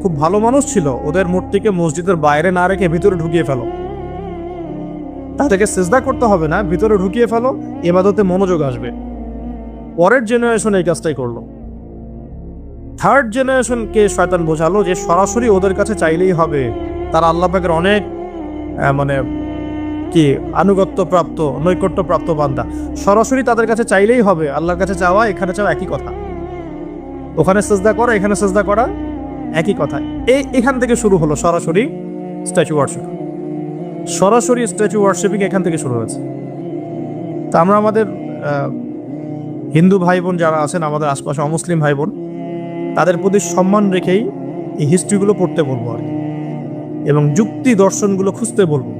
খুব ভালো মানুষ ছিল, ওদের মূর্তিকে মসজিদের বাইরে না রেখে ভিতরে ঢুকিয়ে ফেলো। তাদেরকে সিজদা করতে হবে না, ভিতরে ঢুকিয়ে ফেলো, ইবাদতে মনোযোগ আসবে। পরের জেনারেশন এই কাজটাই করলো। থার্ড জেনারেশনকে শয়তান বোঝালো যে সরাসরি ওদের কাছে চাইলেই হবে, তারা আল্লাহ পাকের অনেক কি আনুগত্য প্রাপ্ত, নৈকট্য প্রাপ্ত বান্দা, সরাসরি তাদের কাছে চাইলেই হবে। আল্লাহর কাছে চাওয়া, এখানে চাওয়া একই কথা, ওখানে সিজদা করা, এখানে সিজদা করা একই কথা। এখান থেকে শুরু হলো সরাসরি স্ট্যাচু ওয়ার্শিপ। সরাসরি স্ট্যাচু ওয়ার্শিপিং এখান থেকে শুরু হয়েছে। তা আমরা আমাদের হিন্দু ভাই বোন যারা আছেন, আমাদের আশপাশে অমুসলিম ভাই বোন, তাদের প্রতি সম্মান রেখেই এই হিস্ট্রিগুলো পড়তে বলবো আর কি, এবং যুক্তি দর্শনগুলো খুঁজতে বলবো।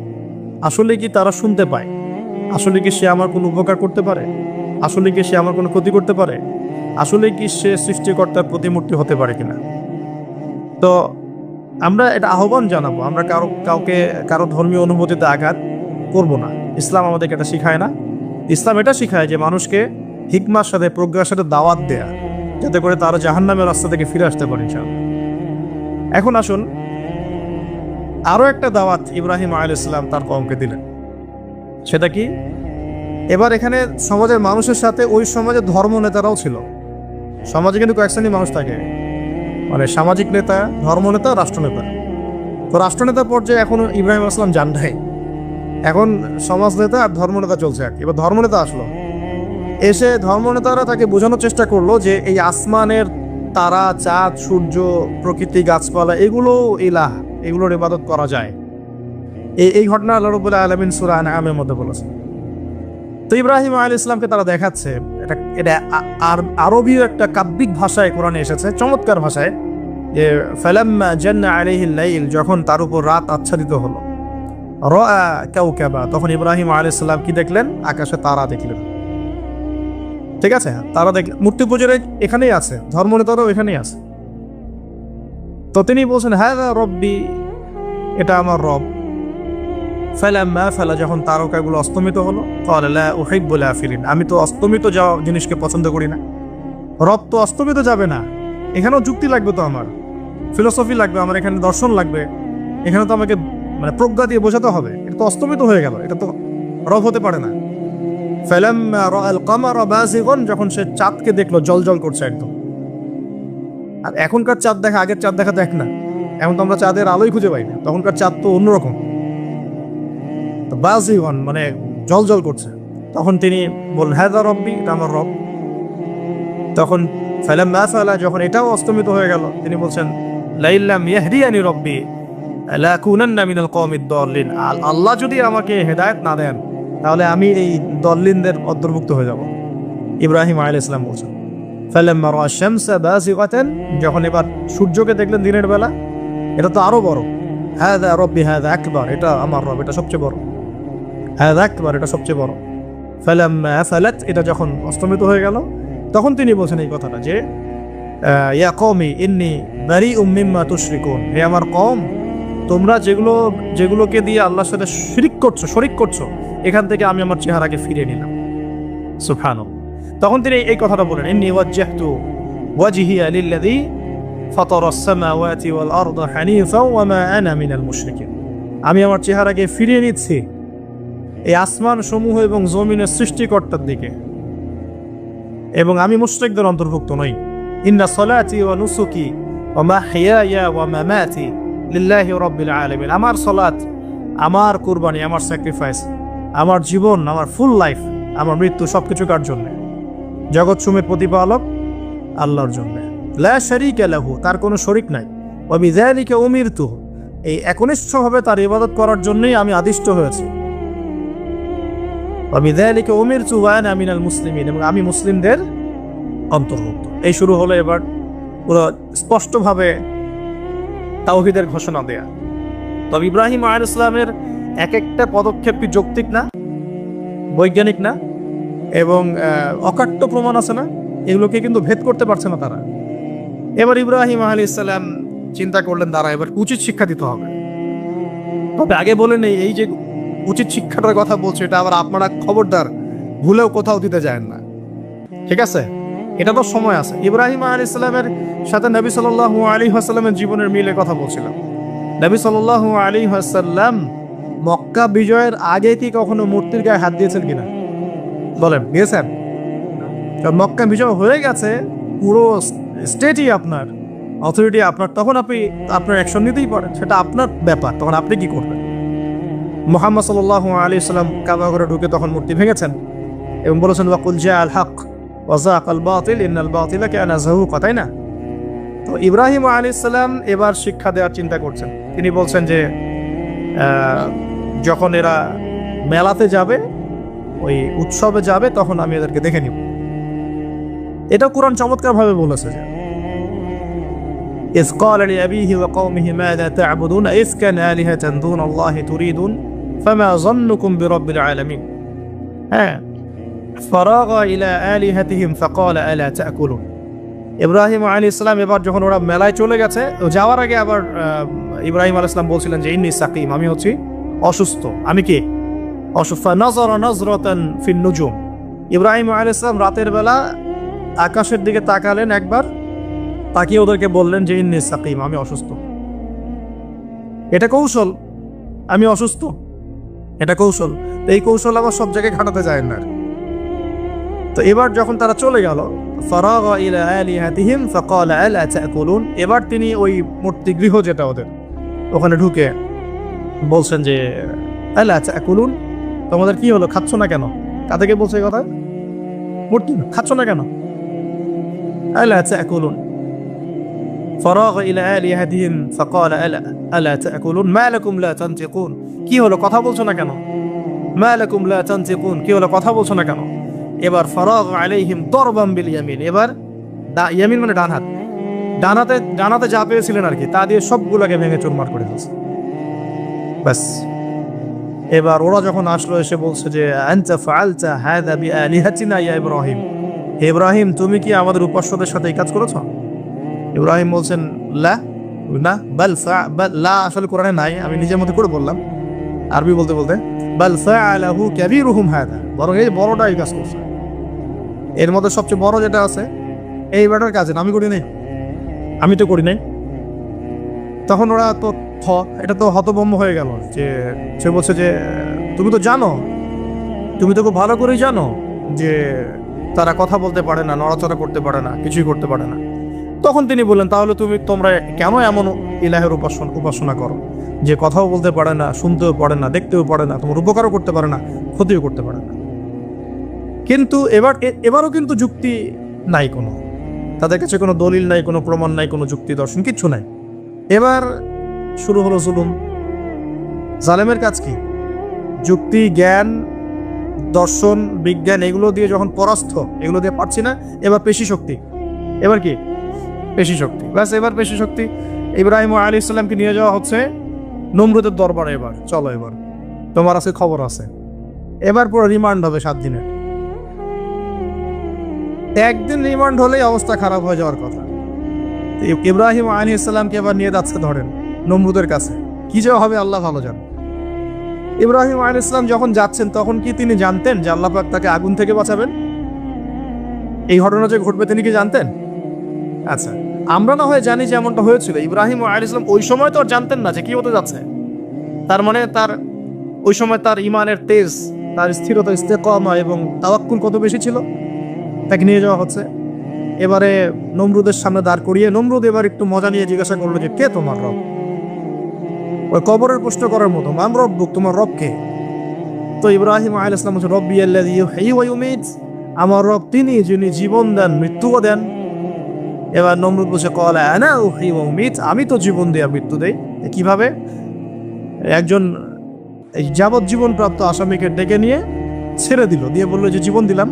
আসলে কি তারা শুনতে পায়? আসলে কি সে আমার কোনো উপকার করতে পারে? আসলে কি সে আমার কোনো ক্ষতি করতে পারে? আসলে কি সে সৃষ্টিকর্তার প্রতিমূর্তি হতে পারে কিনা? তো আমরা এটা আহ্বান জানাবো, আমরা কারো ধর্মীয় অনুভূতিতে আঘাত করব না। ইসলাম আমাদেরকে এটা শিখায় না। ইসলাম এটা শিখায় যে মানুষকে হিকমার সাথে, প্রজ্ঞার সাথে দাওয়াত দেয়া, যাতে করে তারা জাহান্নামের রাস্তা থেকে ফিরে আসতে পারে ইনশাআল্লাহ। এখন আসুন, আরো একটা দাওয়াত ইব্রাহিম আলাইহিস সালাম তার কওমকে দিলেন। সেটা কি? এবার এখানে সমাজের মানুষের সাথে ওই সমাজের ধর্ম নেতারাও ছিল। সমাজে কিন্তু কয়েক শ্রেণীর মানুষ থাকে, মানে সামাজিক নেতা, ধর্মনেতা, রাষ্ট্রনেতা। তো রাষ্ট্রনেতার পর্যায়ে এখন ইব্রাহিম আলাইহিস সালাম যান নাই, এখন সমাজ নেতা আর ধর্মনেতা চলছে আর কি। এবার ধর্মনেতা আসলো, এসে ধর্মনেতারা তাকে বোঝানোর চেষ্টা করলো যে এই আসমানের তারা, চাঁদ, সূর্য, প্রকৃতি, গাছপালা, এগুলো ইলাহ, এগুলোর ইবাদত করা যায়। এই ঘটনা আল্লাহ রাব্বুল আলামিন সূরা আনআমের মধ্যে বলেছেন। তো ইব্রাহিম আলাইহিস সালামকে তারা দেখাচ্ছে, এটা আরবীয় একটা কাব্যিক ভাষায় কোরআনে এসেছে, চমৎকার ভাষায়, যে ফালাম্মা জান্না আলাইহিল লাইল, যখন তার উপর রাত আচ্ছাদিত হলো, রাআ কাওকাবা, তখন ইব্রাহিম আলাইহিস সালাম কি দেখলেন? আকাশে তারা দেখলেন। ঠিক আছে, তারা দেখলেন। মূর্তি পূজার এখানেই আছে, ধর্মনেতারাও এখানেই আছে। তো তিনি বলছেন হাযা রব্বি, এটা আমার রব। ফালাম্মা ফালা, যখন তারকাগুলো অস্তমিত হলো, ক্বালা লা উহিব্বুল আফিলিন, আমি তো অস্তমিত যাওয়া জিনিসকে পছন্দ করি না। রব তো অস্তমিত যাবে না, এখানেও যুক্তি লাগবে, তো আমার ফিলোসফি লাগবে, আমার এখানে দর্শন লাগবে, এখানে তো আমাকে মানে প্রজ্ঞা দিয়ে বোঝাতে হবে। এটা তো অস্তমিত হয়ে গেল, এটা তো রব হতে পারে না। ফালাম্মা রাআল কামারা বাযিগান, যখন সে চাঁদকে দেখলো জলজল করছে একদম। আর এখনকার চাঁদ দেখা আগের চাঁদ দেখা দেখ না, এখন তো আমরা চাঁদের আলোই খুঁজে পাই না, তখনকার চাঁদ তো অন্যরকম। বাযিগান মানে জলজল করছে। তখন তিনি বললেন হাযা রব্বি, এটা আমার রব। তখন ফালাম্মা ফালা, যখন এটাও অস্তমিত হয়ে গেল, তিনি বলছেন লাইল্লাম ইয়াহদিয়ানি রব্বি লাকুনান্না মিনাল কওমিদ দাল্লিন, আল্লাহ যদি আমাকে হেদায়েত না দেন, তাহলে আমি এই দল্লিনদের অন্তর্ভুক্ত হয়ে যাব। ইব্রাহিম আলাইহিস সালাম বলছেন ফালাম্মা রাআ শামসা বাযিগাতান, যখন এবার সূর্যকে দেখলেন দিনের বেলা, এটা তো আরো বড়। হাযা রব্বি হাযা আকবার, এটা আমার রব, এটা সবচেয়ে বড়। হাযা আকবার, এটা সবচেয়ে বড়। ফালাম্মা ফালাত, এটা যখন অস্তমিত হয়ে গেল, তখন তিনি বলছেন এই কথাটা যে ইয়া কওমি ইন্নী বারিউম মিম্মা তুশরিকুন, হে আমার কওম, তোমরা যেগুলোকে দিয়ে আল্লাহর সাথে শরীক করছো, এখান থেকে আমি আমার চেহারাকে ফিরিয়ে নিলাম। সুবহানাল্লাহ। তখন তিনি এই কথাটা বলেন ইন্নী ওয়াজ্জাহতু ওয়াজহিয়া লিল্লাযী ফাতারাস সামাওয়াতি ওয়াল আরদা হানিফা ওয়া মা আনা মিনাল মুশরিকিন, আমি আমার চেহারাকে ফিরিয়ে নিচ্ছি এই আসমান সমূহ এবং জমিনের সৃষ্টিকর্তার দিকে, এবং আমি মুশরিকদের অন্তর্ভুক্ত নই। ইন্না সলাতি ওয়া নুসুকি ওয়া মাহইয়ায়া ওয়া মামাতি লিল্লাহি রাব্বিল আলামিন। আমার সলাত, আমার কুরবানি, আমার স্যাক্রিফাইস, আমার জীবন, আমার ফুল লাইফ, আমার মৃত্যু সবকিছু কার জন্য? জগৎসমূহের প্রতিপালক আল্লাহর জন্য। লা শারীকা লাহু, তার কোনো শরীক নাই। ওয়া বিযালিকা উমিরতু, এই একনিষ্ঠভাবে তার ইবাদত করার জন্যই আমি আদিষ্ট হয়েছি। ওয়া বিযালিকা উমিরতু ওয়া আনা মিনাল মুসলিমিন, এবং আমি মুসলিমদের অন্তর্ভুক্ত। এই শুরু হলো এবার পুরো স্পষ্টভাবে তাওহীদের ঘোষণা দেয়া। তবে ইব্রাহিম আলাইহিস সালামের এক একটা পদক্ষেপ কি যৌক্তিক না, বৈজ্ঞানিক না, এবং অকাট্য প্রমাণ আছে না, এগুলোকে কিন্তু ভেদ করতে পারছে না তারা। এবার ইব্রাহিম আলাইহিস সালাম চিন্তা করলেন তারা এবার উচিত শিক্ষা দিতে হবে। তবে আগে বলে নেই, এই যে উচিত শিক্ষাটার কথা বলছে, এটা আবার আপনারা খবরদার ভুলেও কোথাও দিতে যায় না, ঠিক আছে? এটা তো সময় আছে। ইব্রাহিম আলাইহিস সালামের সাথে নবী সাল্লাল্লাহু আলাইহি ওয়াসাল্লামের জীবনের মিলে কথা বলছিলাম। নবী সাল্লাল্লাহু আলাইহি ওয়াসাল্লাম মক্কা বিজয়ের আগে কি কখনো মূর্তির গায়ে হাত দিয়েছেন কিনা বলেন? দিয়েছেন? মক্কা বিজয় হয়ে গেছে, পুরো স্টেটই আপনার, অথরিটি আপনার, তখন আপনি আপনার অ্যাকশন নিতেই পারেন, সেটা আপনার ব্যাপার, তখন আপনি কি করবেন? মুহাম্মদ সাল্লাল্লাহু আলাইহি ওয়াসাল্লাম কাবা ঘরে ঢুকে তখন মূর্তি ভেঙেছেন এবং বলেছেন ওয়াকুল জাআল হক ওয়া যাকাল বাতিল ইন্নাল বাতিলা কানা যাহুকা, তাই না? তো ইব্রাহিম আলাইহিস সালাম এবার শিক্ষা দেওয়ার চিন্তা করছেন। তিনি বলছেন যে যখন এরা মেলাতে যাবে, ওই উৎসবে যাবে, তখন আমি এদেরকে দেখে নিব। এটা কুরআন চমৎকার ভাবে বলেছে যে ইয ক্বালা লিআবিহি ওয়া কওমিহি মাযা তা'বুদুন ইফকান আলিহাতান দুনাল্লাহি তুরিদুন ফামা যান্নুকুম বিরাব্বিল আলামিন। হ্যাঁ, ফারাগা ইলা আলিহাতিহিম ফাকালা আলা তা'কুলুন। ইব্রাহিম আলাইহিস সালাম এবার যখন ওরা মেলায় চলে গেছে, যাওয়ার আগে আবার ইব্রাহিম আলাইহিস সালাম বলছিলেন যে ইন্নী সাকিম, আমি হচ্ছি অসুস্থ। আমি কি অসুস্থ? নাযারা নাযরাতান ফিন নুজুম। ইব্রাহিম আলাইহিস সালাম রাতের বেলা আকাশের দিকে তাকালেন একবার, তাকিয়ে ওদেরকে বললেন যে ইন্নী সাকিম, আমি অসুস্থ। এটা কৌশল, আমি অসুস্থ, এটা কৌশল। এই কৌশল আবার সব জায়গায় খাটাতে যায় না। তো এবার যখন তারা চলে গেল, ফারাগা ইলা আলিহাতিহিম ফাকালা আলা তা'কুলুন, এবার তিনি ওই মূর্তি গৃহ যেটা ওদের, ওখানে ঢুকে বলছেন যে আলা তা'কুলুন, তোমাদের কি হলো, খাচ্ছ না কেন? কাদেরকে বলছে এই কথা? মূর্তি, খাচ্ছ না কেন? আলা তা'কুলুন। ফারাগা ইলা আলিহাতিহিম ফাকালা আলা তা'কুলুন মা লাকুম লা তানতিকুন, কি হলো, কথা বলছো না কেন? মা লাকুম লা তানতিকুন, কি হলো, কথা বলছো না কেন? এবার ফারাগ আলাইহিম দরবাম বিল ইয়ামিন, এবার ইয়ামিন মানে ডান হাত, ডানাতে যা পেয়েছিলেন আর কি, তা দিয়ে সবগুলোকে ভেঙে চুরমার করে ফেলছে। ব্যাস, এবার ওরা যখন আসলো এসে বলছে যে আনতা ফাআলতা হাযা বিআলিহাতিনা ইয়া ইব্রাহিম, হে ইব্রাহিম, তুমি কি আমাদের উপাস্যদের সাথে এই কাজ করেছো? ইব্রাহিম বলছেন লা, না, বাল লা আসলে কোরআনে নাই, আমি নিজের মধ্যে করে বললাম আরবি বলতে বলতে। বাল ফাআলাহু কাবীরুহুম হাযা, বরং এই বড়টা এই কাজ করছে, এর মধ্যে সবচেয়ে বড় যেটা আছে এই ব্যাটার কাজ আমি করি নাই, আমি তো করি নাই। তখন ওরা তো এটা তো হতভম্ব হয়ে গেল, যে সে বলছে যে তুমি তো জানো, তুমি তো খুব ভালো করেই জানো যে তারা কথা বলতে পারে না, নড়াচড়া করতে পারে না, কিছুই করতে পারে না। তখন তিনি বললেন তাহলে তোমরা কেন এমন ইলাহের উপাসনা করো যে কথাও বলতে পারে না, শুনতেও পারে না, দেখতেও পারে না, তোমার উপকারও করতে পারে না, ক্ষতিও করতে পারে না। কিন্তু এবারও কিন্তু যুক্তি নাই, কোনো তাদের কাছে কোনো দলিল নাই, কোনো প্রমাণ নাই, কোনো যুক্তি দর্শন কিচ্ছু নাই। এবার শুরু হলো জুলুম। জালেমের কাজ কি? যুক্তি, জ্ঞান, দর্শন, বিজ্ঞান এগুলো দিয়ে যখন পরাস্ত, এগুলো দিয়ে পারছি না, এবার পেশি শক্তি। এবার কি? পেশি শক্তি। ব্যাস, এবার পেশি শক্তি। ইব্রাহিম আলাইহিস সালামকে নিয়ে যাওয়া হচ্ছে নমরুদের দরবারে। এবার চলো, এবার তোমার আছে খবর আছে। এবার পুরো রিমান্ড হবে 7 দিনের। একদিন রিমান্ড হলেই অবস্থা খারাপ হয়ে যাওয়ার কথা। ইব্রাহিম আলাইহিস সালামকে এবার নিয়ে যাচ্ছে ধরেন নমরুদের কাছে। কি যে হবে আল্লাহ ভালো জান। ইব্রাহিম আলাইহিস সালাম যখন যাচ্ছেন তখন কি তিনি জানতেন যে আল্লাহ পাক তাকে আগুন থেকে বাঁচাবেন? এই ঘটনা যে ঘটবে তিনি কি জানতেন? আচ্ছা, আমরা না হয় জানি যে এমনটা হয়েছিল। ইব্রাহিম আলাইহিস সালাম ওই সময় তো আর জানতেন না যে কি হতে যাচ্ছে। তার মানে তার ওই সময় তার ইমানের তেজ, তার স্থিরতা, ইস্তেকামা এবং তাওয়াক্কুল কত বেশি ছিল। তাকে নিয়ে যাওয়া হচ্ছে এবারে নমরুদের সামনে দাঁড় করিয়ে। নমরুদ এবার একটু মজা নিয়ে জিজ্ঞাসা করলো যে কে তোমার রব? ওই কবরের প্রশ্ন করার মতো, মান রব্বুক, তোমার রব কে? তো ইব্রাহিম আলাইহিস সালাম বলছে রব্বি আল্লাযী ইউহয়ী ওয়া ইউমীত, আমার রব তিনি যিনি জীবন দেন মৃত্যুও দেন। এবার নমরুদ বলছে ক্বালা আনা উহয়ী ওয়া উমীত, আমি তো জীবন দেই মৃত্যু দেই। কিভাবে? একজন যাবজ্জীবন প্রাপ্ত আসামিকে ডেকে নিয়ে ছেড়ে দিল, দিয়ে বললো যে জীবন দিলাম।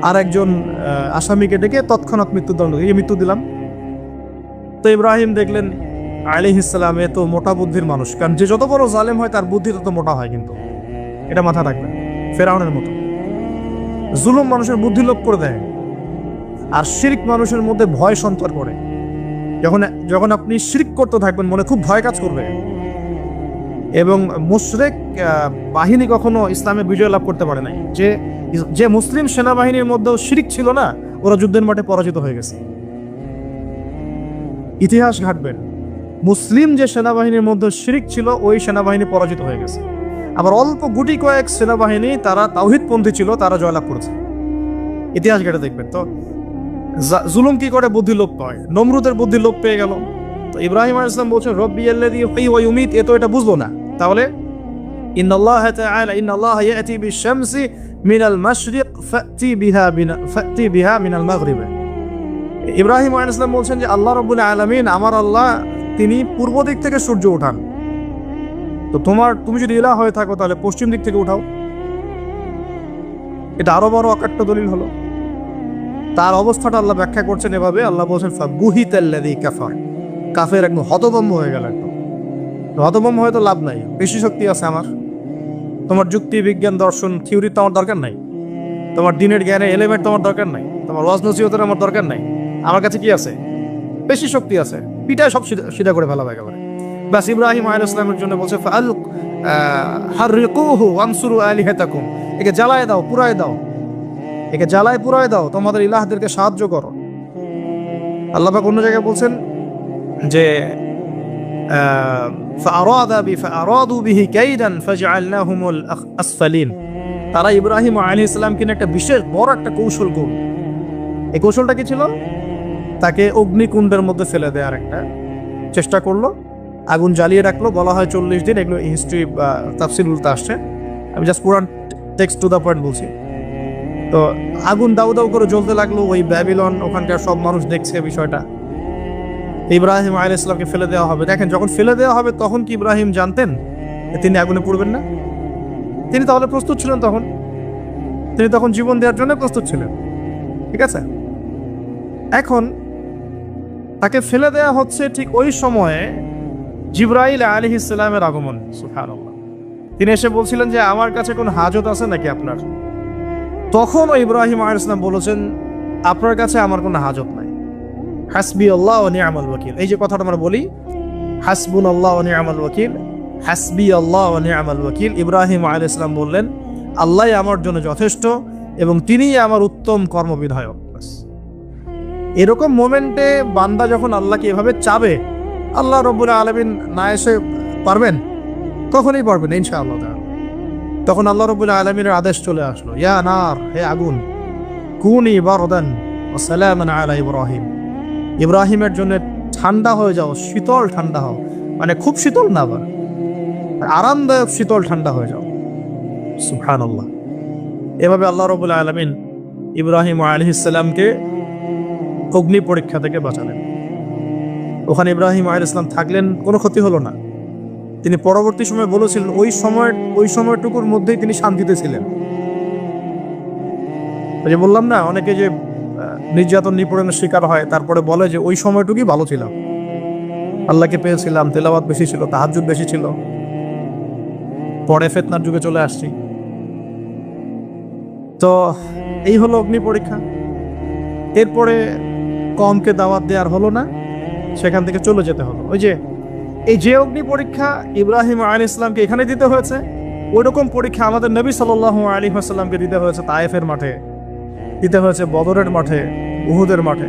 আর একজন আসামিকে ডেকে তৎক্ষণাৎ মৃত্যুদণ্ড দিয়ে মৃত্যু দিলাম। তো ইব্রাহিম দেখলেন আলাইহিস সালাম এ তো মোটা বুদ্ধির মানুষ, কারণ যে যত বড় জালেম হয় তার বুদ্ধি তত মোটা হয়, কিন্তু এটা মাথা রাখবেন। ফেরাউনের মতো জুলুম মানুষের বুদ্ধি লোপ করে দেয়, আর শিরক মানুষের মধ্যে ভয় সঞ্চার করে। যখন যখন আপনি শিরক করতে থাকবেন মনে খুব ভয় কাজ করবে। এবং মুশরিক বাহিনী কখনো ইসলামে বিজয় লাভ করতে পারে নাই। যে মুসলিম সেনাবাহিনীর মধ্যেও শিরক ছিল না, ওরা যুদ্ধের মাঠে পরাজিত হয়ে গেছে। ইতিহাস ঘাটবেন, মুসলিম যে সেনাবাহিনীর মধ্যে শিরক ছিল ওই সেনাবাহিনী পরাজিত হয়ে গেছে। আবার অল্প গুটি কয়েক সেনাবাহিনী তারা তাওহীদপন্থী ছিল, তারা জয়লাভ করেছে। ইতিহাস ঘেটে দেখবেন। তো জুলুম কি করে? বুদ্ধি লোপ পায়। নমরুদের বুদ্ধি লোপ পেয়ে গেল। তো ইব্রাহিম আলাইহিস সালাম বলছেন রব্বি আল্লাযী ইউহয়ী ওয়া ইউমীত, এ তো এটা বুঝলো না। তাহলে ইন্নাল্লাহা তাআলা ইন্নাল্লাহা ইয়াতি বিশ-শামসি মিনাল মাশরিক ফাতি বিহা মিনাল মাগরিব। ইব্রাহিম আলাইহিস সালাম বলছেন যে আল্লাহ রাব্বুল আলামিন, আমার আল্লাহ, তিনি পূর্ব দিক থেকে সূর্য ওঠান। তো তুমি যদি ইলাহ হয়ে থাকো তাহলে পশ্চিম দিক থেকে উঠাও। এটা আরো বড় অকাট্য দলিল হলো। তার অবস্থাটা আল্লাহ ব্যাখ্যা করছেন এভাবে। আল্লাহ বলছেন ফাবুহিতাল্লাযী কাফার, কাফের একদম হতভম্ব হয়ে গেল। একদম হতভম্ব হয়ে তো লাভ নাই, বেশি শক্তি আছে আমার। তোমার যুক্তি, বিজ্ঞান, দর্শন, থিওরি তো আমার দরকার নাই। তোমার দিনের জ্ঞানে এলিমেন্ট তোমার দরকার নাই। তোমার ওয়াজ নসিহতের আমার দরকার নাই। আমার কাছে কি আছে? বেশি শক্তি আছে, পিটায় সব সিধা করে ফেলা একেবারে। বাস ইব্রাহিম আলাইহিস সালামের জন্য বলছে হাররিকুহু ওয়ানসুরু আলিহাতাকুম, একে জ্বালায় দাও, পুরায় দাও, একে জ্বালায় পুরায় দাও, তোমাদের ইলাহদেরকে সাহায্য করো। আল্লাহ পাক অন্য জায়গায় বলছেন যে ফাআরাদু বিহি কাইদান ফাজআলনাহুমুল আসফালিন, তারা ইব্রাহিম আলাইহিস সালামকে একটা বিশেষ বড় একটা কৌশল করল। এই কৌশলটা কি ছিল? তাকে অগ্নিকুণ্ডের মধ্যে ফেলে দেওয়ার একটা চেষ্টা করলো, আগুন জ্বালিয়ে রাখলো। বলা হয় 40 দিন, এগুলো হিস্ট্রি বা তাফসীর উল্টা আসছে, আমি জাস্ট পুরান টেক্সট টু দ্য পয়েন্ট বলছি। তো আগুন দাউ দাউ করে জ্বলতে লাগলো। ওই ব্যাবিলন, ওখানকার সব মানুষ দেখছে বিষয়টা। ইব্রাহিম আলাইহিস সালামকে ফেলে দেওয়া হবে। দেখেন, যখন ফেলে দেওয়া হবে তখন কি ইব্রাহিম জানতেন তিনি আগুনে পড়বেন না? তিনি তাহলে প্রস্তুত ছিলেন। তিনি তখন জীবন দেওয়ার জন্য প্রস্তুত ছিলেন। ঠিক আছে, এখন তাকে ফেলে দেওয়া হচ্ছে। ঠিক ওই সময়ে জিবরাইল আলাইহিস সালামের আগমন। সুবহানাল্লাহ। তিনি এসে বলছিলেন যে আমার কাছে কোনো হাজত আছে নাকি আপনার? তখন ইব্রাহিম আলাইহিস সালাম বলেছেন আপনার কাছে আমার কোনো হাজত নাই। হাসবি আল্লাহ ওয়া নি'মাল ওয়াকিল, এই যে কথাটা আমরা বলি হাসবুনাল্লাহ ওয়া নি'মাল ওয়াকিল, হাসবি আল্লাহ ওয়া নি'মাল ওয়াকিল। ইব্রাহিম আলাইহিস সালাম বললেন আল্লাহই আমার জন্য যথেষ্ট এবং তিনিই আমার উত্তম কর্মবিধায়ক। এরকম মোমেন্টে বান্দা যখন আল্লাহকে এভাবে চাবে, আল্লাহ রাব্বুল আলামিন না এসে পারবেন? কখনোই পারবেন ইনশাআল্লাহ। তখন আল্লাহ রাব্বুল আলামিনের আদেশ চলে আসলো, ইয়া নার, হে আগুন, কুনি বারদান ওয়া সালামান আলা ইব্রাহিম, ইব্রাহিমের জন্য ঠান্ডা হয়ে যাও, শীতল ঠান্ডা হও। মানে খুব শীতল না, আবার আরামদায়ক শীতল ঠান্ডা হয়ে যাও। সুবহানাল্লাহ। এভাবে আল্লাহ রাব্বুল আলামিন ইব্রাহিম আলাইহিস সালামকে অগ্নি পরীক্ষা থেকে বাঁচালেন। ওখানে ইব্রাহিম আলাইহিস সালাম থাকলেন, কোনো ক্ষতি হলো না। তিনি পরবর্তী সময় বলেছিলেন ওই সময়টুকুর মধ্যেই তিনি শান্তিতে ছিলেন। যে বললাম না, অনেকে যে নির্যাতন নিপীড়নের শিকার হয় তারপরে বলে যে ওই সময়টুকুই ভালো ছিলাম, আল্লাহকে পেয়েছিলাম, তেলাওয়াত বেশি ছিল, তাহাজ্জুদ বেশি ছিল, পরে ফিতনার যুগে চলে আসছি। তো এই হলো অগ্নি পরীক্ষা। এরপরে কমকে দাওয়াত দেওয়ার হলো না, সেখান থেকে চলে যেতে হলো। এই যে অগ্নি পরীক্ষা ইব্রাহিম আলাইহিস সালামকে এখানে দিতে হয়েছে, ওইরকম পরীক্ষা আমাদের নবী সাল্লাল্লাহু আলাইহি ওয়াসাল্লামকে দিতে হয়েছে তায়েফের মাঠে, দিতে হয়েছে বদরের মাঠে, উহুদের মাঠে।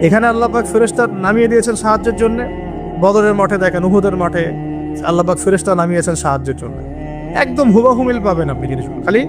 এখানে আল্লাহ পাক ফেরেশতা নামিয়ে দিয়েছেন সাহায্যের জন্য। বদরের মাঠে দেখেন, উহুদের মাঠে আল্লাহ পাক ফেরেশতা নামিয়েছেন সাহায্যের জন্য। একদম হুবাহু মিল পাবেন আপনি জিনিসগুলো, খালি